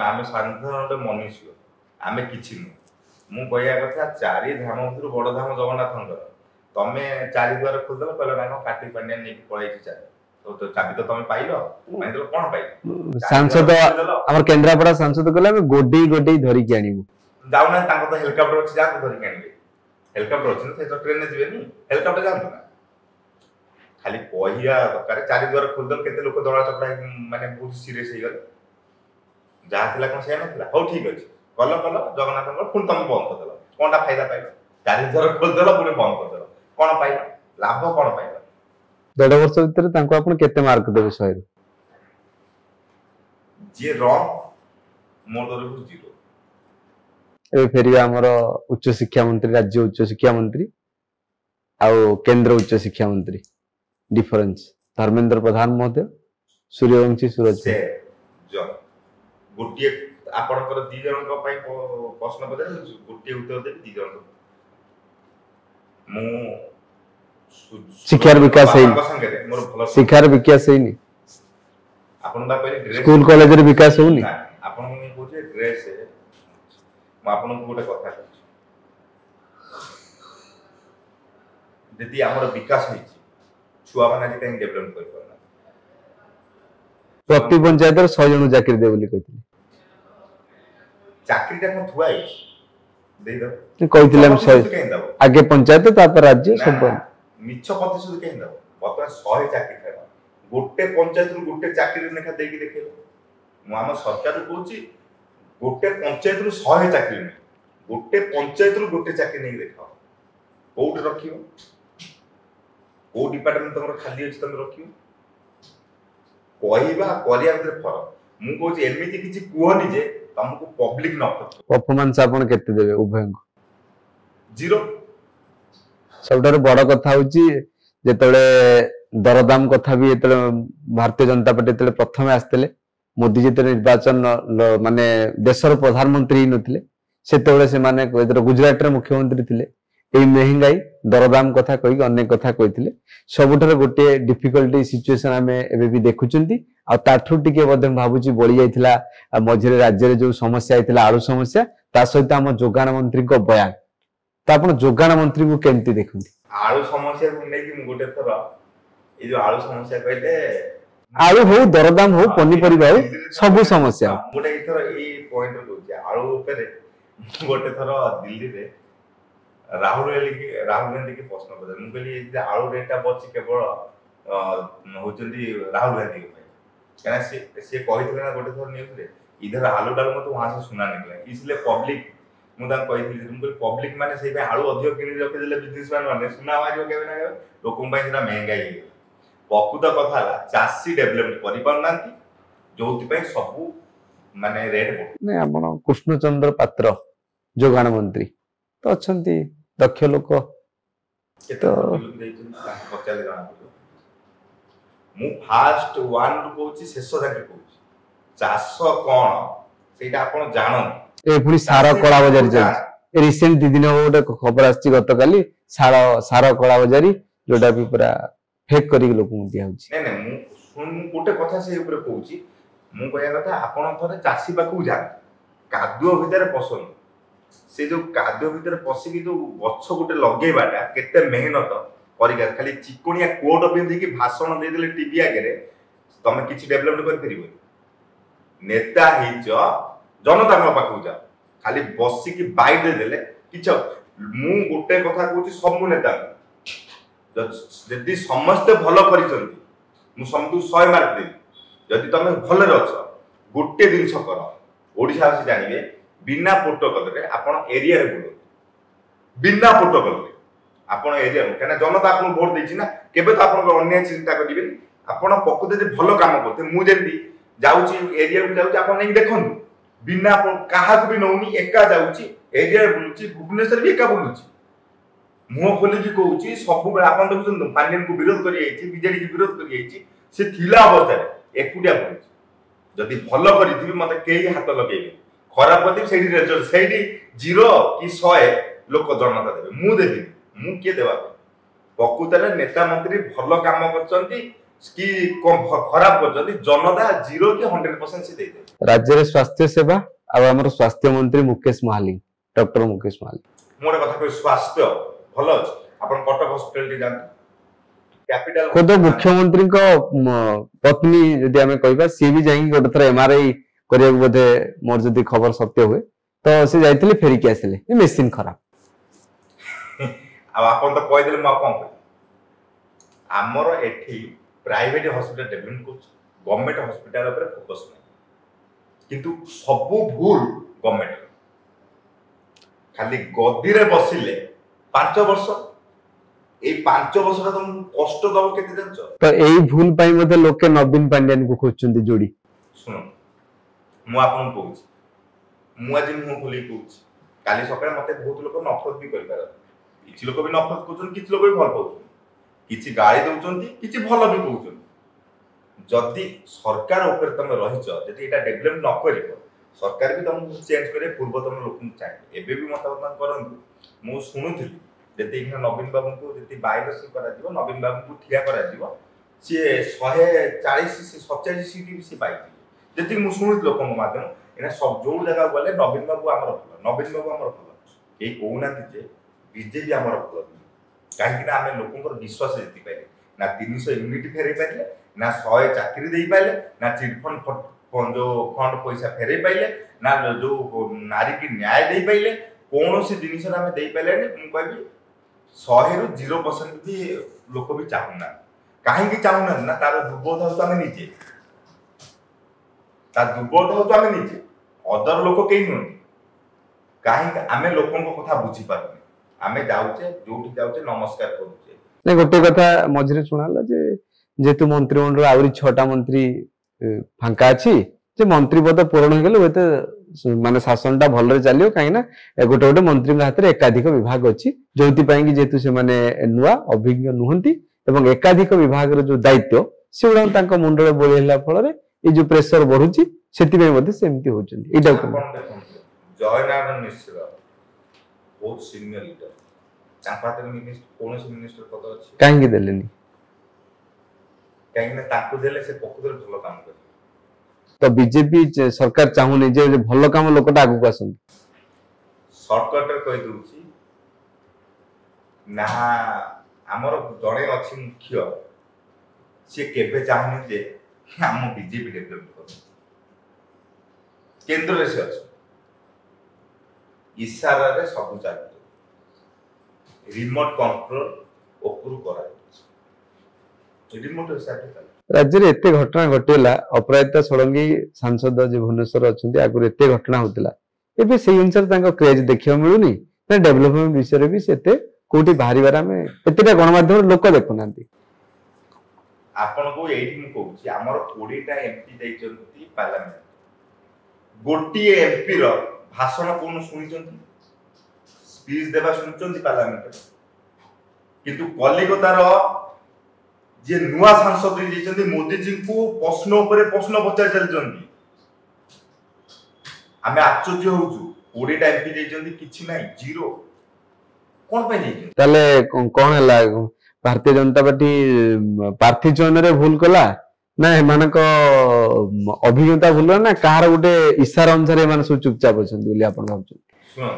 S1: ଆମେ ସାଧାରଣ ଗୋଟେ ମନୁଷ୍ୟ, ଆମେ କିଛି ନୁହଁ। ମୁଁ କହିବା କଥା, ଚାରି ଧାମ ଭିତରୁ ବଡ ଧାମ ଜଗନ୍ନାଥଙ୍କର, ତମେ ଚାରିଦ୍ୱାର ଖୋଲିଦେଲ, କହିଲ ନା କଣ କାର୍ତ୍ତିକ ପାଣ୍ଡ୍ୟା ନେଇକି ପଳେଇଛି ଚାବି, ଚାବି ତ ତମେ ପାଇଲ, କଣ ପାଇଲ?
S2: ସାଂସଦ, ଆମର କେନ୍ଦ୍ରାପଡା ସାଂସଦ କହିଲେ ଆମେ ଗୋଡେଇ ଗୋଡେଇ ଧରିକି ଆଣିବୁ।
S1: ଯାଉନାହାନ୍ତି, ତାଙ୍କର ତ ହେଲିକପ୍ଟର ଅଛି, ଯାଆନ୍ତୁ ଧରିକି ଆଣିବେ। ହେଲିକପ୍ଟର ଅଛି ନା, ସେ ତ ଟ୍ରେନରେ ଯିବେନି, ହେଲିକପ୍ଟର ଯାଆନ୍ତୁ ନା। ଖାଲି କହିବା ଦରକାର, ଚାରିଦ୍ୱାର ଖୋଲିଦେଲ, କେତେ ଲୋକ ଦଳା ଚକଟା ମାନେ ବହୁତ ସିରିୟସ ହେଇଗଲେ। ଯାହା ଥିଲା କଣ ସେଇଆ ନଥିଲା? ହଉ ଠିକ ଅଛି, କଲ ଜଗନ୍ନାଥଙ୍କର, ପୁଣି ତମେ ବନ୍ଦ କରିଦେଲ, କଣଟା ଫାଇଦା ପାଇଲ? ଚାରିଦ୍ୱାର ଖୋଲିଦେଲ, ପୁଣି ବନ୍ଦ କରିଦେଲ, କଣ ପାଇଲ? ଲାଭ କଣ ପାଇଲ?
S2: 1.5 ବର୍ଷ ଭିତରେ ତାଙ୍କୁ ଆପଣ କେତେ ମାର୍କ ଦେବେ 100ରୁ?
S1: ଯିଏ ରଙ୍ଗ, ମୋ ତରଫରୁ 0।
S2: ଏବେ ଫେରିବା ଆମର ଉଚ୍ଚ ଶିକ୍ଷା ମନ୍ତ୍ରୀ, ରାଜ୍ୟ ଉଚ୍ଚ ଶିକ୍ଷା ମନ୍ତ୍ରୀ ଆଉ କେନ୍ଦ୍ର ଉଚ୍ଚ ଶିକ୍ଷା ମନ୍ତ୍ରୀ, ଡିଫରେନ୍ସ ଧର୍ମେନ୍ଦ୍ର ପ୍ରଧାନ ମହୋଦୟ, ସୂର୍ଯ୍ୟବଂଶୀ ସୁରଜ।
S1: ଗୋଟିଏ ଆପଣଙ୍କର 2 ଜଣଙ୍କ ପାଇଁ ପ୍ରଶ୍ନ ପଚାରେ, ଗୋଟିଏ ଉତ୍ତର ଦେବି 2 ଜଣଙ୍କ। ମୁଁ
S2: ଶିକ୍ଷାର ବିକାଶ ହେଇନି,
S1: ମୋର ଭଲ
S2: ଶିକ୍ଷାର ବିକାଶ ହେଇନି,
S1: ଆପଣ ବା କହିଲେ
S2: ସ୍କୁଲ କଲେଜରେ ବିକାଶ ହଉନି।
S1: ଆପଣଙ୍କୁ ମୁଁ କହୁଛି ଡ୍ରେସ, ମୁଁ ଆପଣଙ୍କୁ ଗୋଟେ କଥା କହୁଛି, ଯଦି ଆମର ବିକାଶ ହେଇଛି, छुआ मैंने आज कहीं डेवलप कर पारना
S2: प्रति पंचायत 100 जन चाकरी दे बोली कहथिले
S1: चाकरीटा कौन थुआ है दे दो
S2: कहथिले हम 100
S1: कहीं दबो
S2: आगे पंचायत तापर राज्य
S1: ना
S2: सब
S1: मिछ प्रतिशत कहीं दबो बर्तमान 100 चाकरी खाइबा गोटे पंचायत रु गोटे चाकरी लेखा देकी देखेलो मु आम सरकार कहूची गोटे पंचायत रु 100 चाकरी नहीं गोटे पंचायत रु गोटे चाकरी नहीं देखाओ कोउट रखियो को डिपार्टमेंट तमर खाली अछि तम रखियो कहवा करिया भीतर फरक मु कहूची एमिति किछि कुहनी जे तुमको पब्लिक न
S2: परफॉर्मेंस आपण केते देबे उभय
S1: जीरो
S2: सबटार बड़ कथा होची जेतले दरदाम कथा भी एतले भारतीय जनता पार्टी एतले प्रथमे आस्तेले मोदी जेते निर्वाचन माने देशर प्रधानमंत्री नथिले सेतेबेले से माने गुजरात रे मुख्यमंत्री थिले एई महंगाई दरदाम कथा कहि अनेक कथा कहिथिले सबुठार गोटे डिफिकल्टी सिचुएशन आमे एबे भी देखुचंती आ ताठू टिके बदम भाबुची बळी जाइथिला मझिरे राज्य रे जो समस्या आइथिला आलू समस्या ता सहित हम जोगान मंत्री को बयान तो आपण जोगान मंत्री को केमती देखुंती
S1: आलू समस्या को नै कि गोटे थर ए जो आलू समस्या कहले
S2: आलू हो दरदाम हो पनीपरिबा हो सब समस्या
S1: गोटे थर ए पॉइंट कहूची आलू ऊपर गोटे थर दिल्ली रे राहुल गांधी के प्रश्न पचार मु कहली आलू रेटा बची केवल होचंदी राहुल गांधी के कहना से कहिथिले ना गोटे थर न्यूज रे इधर आलू डाल मत वहां से सुना निकला इसलिए पब्लिक मु ता कहिथिली मु पब्लिक माने से आलू अधिक किनि रखि देले बिजनेसमैन माने सुना मारियो केबे ना लोकम भाई सेटा महंगाई हे प्रकृत कथा ला चासी डेवलपमेंट करि पारनांती जोति पे सब माने रेट
S2: ने आपण कृष्णचंद्र पात्र जोगान मंत्री तो अछंती दक्ष लोक
S1: तो पचाले जाना मु फास्ट वन रु कहूची शेष जाके कहूची चाष कोन सेटा आपण जानन
S2: ए पुनी सारा कला बजारी चल रिसेंट दिन गोटे खबर आछि गतकाली सारा कला बजारी जोटा भी पूरा फेक करी लोक दिया होची
S1: नै नै मु सुन मु गोटे कथा से ऊपर कहूची मु कहया कथा आपण थरे चासी पाकू जा कादुओ भीतर पसंद से जो कादुओ भीतर पसी की जो गच्छ गोटे लगेबाटा केते मेहनत करिका खाली चिकोनिया कोट पिंधि की भाषण दे देले टीवी आगे रे तमे किछि डेवलपमेंट कर परिबो नेता हिच जनता को पाकू जा खाली बसी की बाइट दे देले किछ मु गोटे कथा कहूची सब नेता जदि समस्त भल करिसंती मु समतु 100 मार्क देबी जदि तमे भल रछ गोटे दिन कर ओडिसा से जानिबे बिना प्रोटोकॉल रे आपण एरिया रे बोलो बिना प्रोटोकॉल रे आपण एरिया रे केना जनता आपन वोट देछि ना केबे तो आपण अन्य चिंता करिबे आपण पकु दे भल काम करते मु जेंती जाउची एरिया रे जाउची आपण नै देखन बिना काहा को भी नौनी एका जाउची एरिया रे बुलुची भुवनेश्वर भी एका बुलुची मुह खोली की कहूची सब बेला आपण देखुछन पांडेन को विरोध करि आइछि बीजेडी को विरोध करि आइछि से थिला अवस्था रे एकुडिया बुलुची जदि भल करिथिबी मते केही हाथ लगेबे खराब करथिबी सेठी रिजल्ट सेठी 0 कि 100 लोक जनता देबे मु देबी मु के देबा प्रकृतरे नेता मंत्री भल काम करचंती कि खराब करचंती जनता 0 कि 100% से दे दे
S2: राज्य रे स्वास्थ्य सेवा आ हमर स्वास्थ्य मंत्री मुकेश महाली डॉक्टर मुकेश महाली
S1: मोर कथा को स्वास्थ्य भल अछि आपण कटक हॉस्पिटल रे जान कैपिटल
S2: खुद मुख्यमंत्री को पत्नी यदि हमें कहबा सी भी जाई गोटे थर एमआरआई करिया बोधे मोर जदी खबर सत्य हुए तो से जाइतले फेरी के आसले मशीन खराब
S1: अब आपण तो कहि देले म कोन हमर एठी प्राइवेट हॉस्पिटल डेवलपमेंट को गवर्नमेंट हॉस्पिटल ऊपर फोकस नै किंतु सब भूल गवर्नमेंट खाली गद्दी रे बसिले 5 वर्ष ए 5 वर्ष का तुम कष्ट दब केते जानछ
S2: तो एई भूल पाई मते लोके नवीन पांड्यान को खोजचंदी जोड़ी
S1: सुनो मु आपन कहूची मु आज मु खोली कहूची काली सकाळे मते बहुत लोक नफरत भी करि पार किछि लोक भी नफरत करछन किछि लोक भी भल पाउछन किछि गाली दउछन किछि भल भी कहउछन जदि सरकार ऊपर तमे रहिछ जदि एटा डेवलप न करिवो सरकार भी तुमको चेंज करे पूर्वतम लोक चाहे एबे भी मतदान करंतु मु सुनुथिली जति नवीन बाबू को जति बाइलस करा दिबो नवीन बाबू को ठिया करा दिबो से 140 से 47 सीट से पाइथि जति मु सुनुथ लोक माध्यम एना सब जो जगह गले नवीन बाबू हमर भल नवीन बाबू हमर भल ए कोउना जे बीजेपी हमर भल काहे कि आमे लोकंकर विश्वास जति पाइले ना 300 यूनिट फेरे पाइले ना 100 चाकरी दे पाइले ना चिटफंड जो फंड पैसा फेरे पाइले ना जो नारी की न्याय दे पाइले कौन सी जिनिस आम दे पाइले मु कहबी 100 रु 0% भी लोक भी चाहूना कहीं चाहूना ना तार दुर्बोध हो आम निजे तार दुर्बोध हो आम निजे अदर लोक कहीं नुह कहीं आम लोकों कथा बुझी पारे आम जाऊे जो जाऊे नमस्कार करुचे
S2: नहीं गोटे कथा मझे शुणाला जेहेतु मंत्रिमंडल आहरी 6टा मंत्री फांका अच्छी जे मंत्री पद पूरण हो गले तो माने शासन टा भलरे चलियो कहीं ना गोटे गोटे मंत्री हाथ में एकाधिक विभाग अच्छी जो जेहेतु से माने नुआ अभिज्ञ नुहंती एवं एकाधिक विभाग जो दायित्व से गुड़ा मुंडे बोलेला फल जो प्रेसर बढ़ुची से
S1: जयनारायण मिश्र बहुत सीनियर लीडर कौन मिनिस्टर पद अच्छी
S2: कहीं देलेनी
S1: कहीं ताकू देले से प्रकृत भल काम कर
S2: तो बीजेपी सरकार चाहूनी जे भल काम लोकटा आगु आसन
S1: शॉर्टकट रे कहि दूची ना हमर जड़े अछि मुख्य से केबे चाहूनी जे हम बीजेपी डेवलप कर केंद्र रे से अछि इशारा रे सब चलतो रिमोट कंट्रोल ओपुरु करा रिमोट इशारा
S2: राज्य में एते घटना घटेला अपराजिता षडंगी सांसद जो भुवनेश्वर अच्छा आगुरी एते घटना होता एवं से अनुसार क्रेज देखा मिलूनी ना डेभलपमेंट विषय भी से कौटी बाहर आम एतटा गणमाध्यम लोक देखुना
S1: आपण को एठी मु कहूची हमर 20टा एमपी दैचंती पार्लियामेंट गोटिए एमपी रो भाषण कोन सुनिचंती स्पीच देबा सुनिचंती पार्लियामेंट किंतु कलिकता रो जे नुआ सांसद जे मोदी जी को प्रश्न ऊपर प्रश्न पचार चलती आम आश्चर्य होचु 20टा एमपी देइचंती किछि नाही जीरो कोन पे देइचंती
S2: ताले कोन हला भारतीय जनता पार्टी प्रार्थी चयन रे भूल कला ना एमानक अभिज्ञता भूल ना कहार गोटे इशारा अनुसार एमान सब चुपचाप अछंती बोली आपण भाबछु
S1: सुन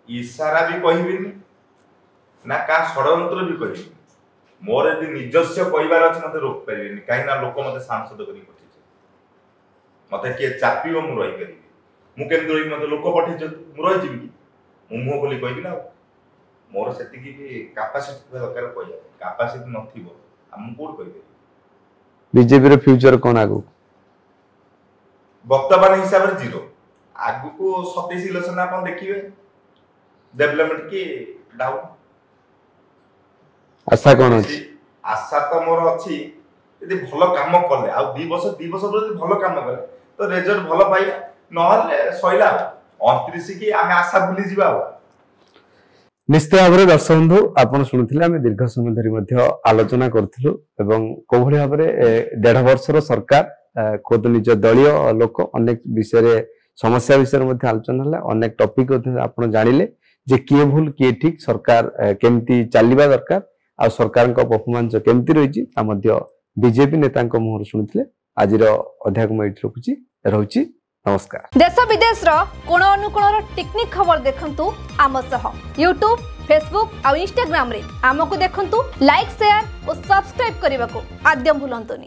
S1: इशारा भी कहिबिनी ना का षडयंत्र भी कहिबिनी मोर यदि निजस्व कहबार अच्छे मत रोक पारे कहीं लोक मत सांसद कर मत किए चापिव मु रही पारि मुझे रही मत लोक पठे मुझे रही कि मुह बोली कहि ना मोर से भी कैपेसिटी दरकार कह कैपेसिटी नथिबो हम कोड कहि
S2: बीजेपी रो फ्यूचर कोन आगु
S1: वर्तमान हिसाब रे जीरो आगु को 27 इलेक्शन आपण देखिबे डेवलपमेंट की डाउन
S2: आशा कौन अछि
S1: आशा तो मोर अछि यदि भलो काम करले आ 2 वर्ष यदि भलो काम करले तो रिजल्ट भलो पाइला नहले सइला 29 की आमे आशा भूली जिबा
S2: निश्चित भाव में दर्शक बंधु आपन शुणुथिले आमे दीर्घ समय धरि मध्य आलोचना करथिलु एवं कोभଳି भाव में 1.5 वर्षर सरकार खुद निज दलीय लोक अनेक विषय रे समस्या विषय मध्य आलोचना हला अनेक टॉपिक आपन जानिले जे किए भूल किए ठीक सरकार केमती चलिबा दरकार आ सरकार परफॉर्मेंस केमती रही बीजेपी नेता मुहर शुणुते आज अध्याय मैं रखुची रहुची नमस्कार।
S3: देश विदेश कोण अनुकोण टेक्निक खबर देखंतु आम सह यूट्यूब फेसबुक और इंस्टाग्राम रे आमको देखंतु लाइक शेयर और सब्सक्राइब करने को आद्यम भूलंतुनी।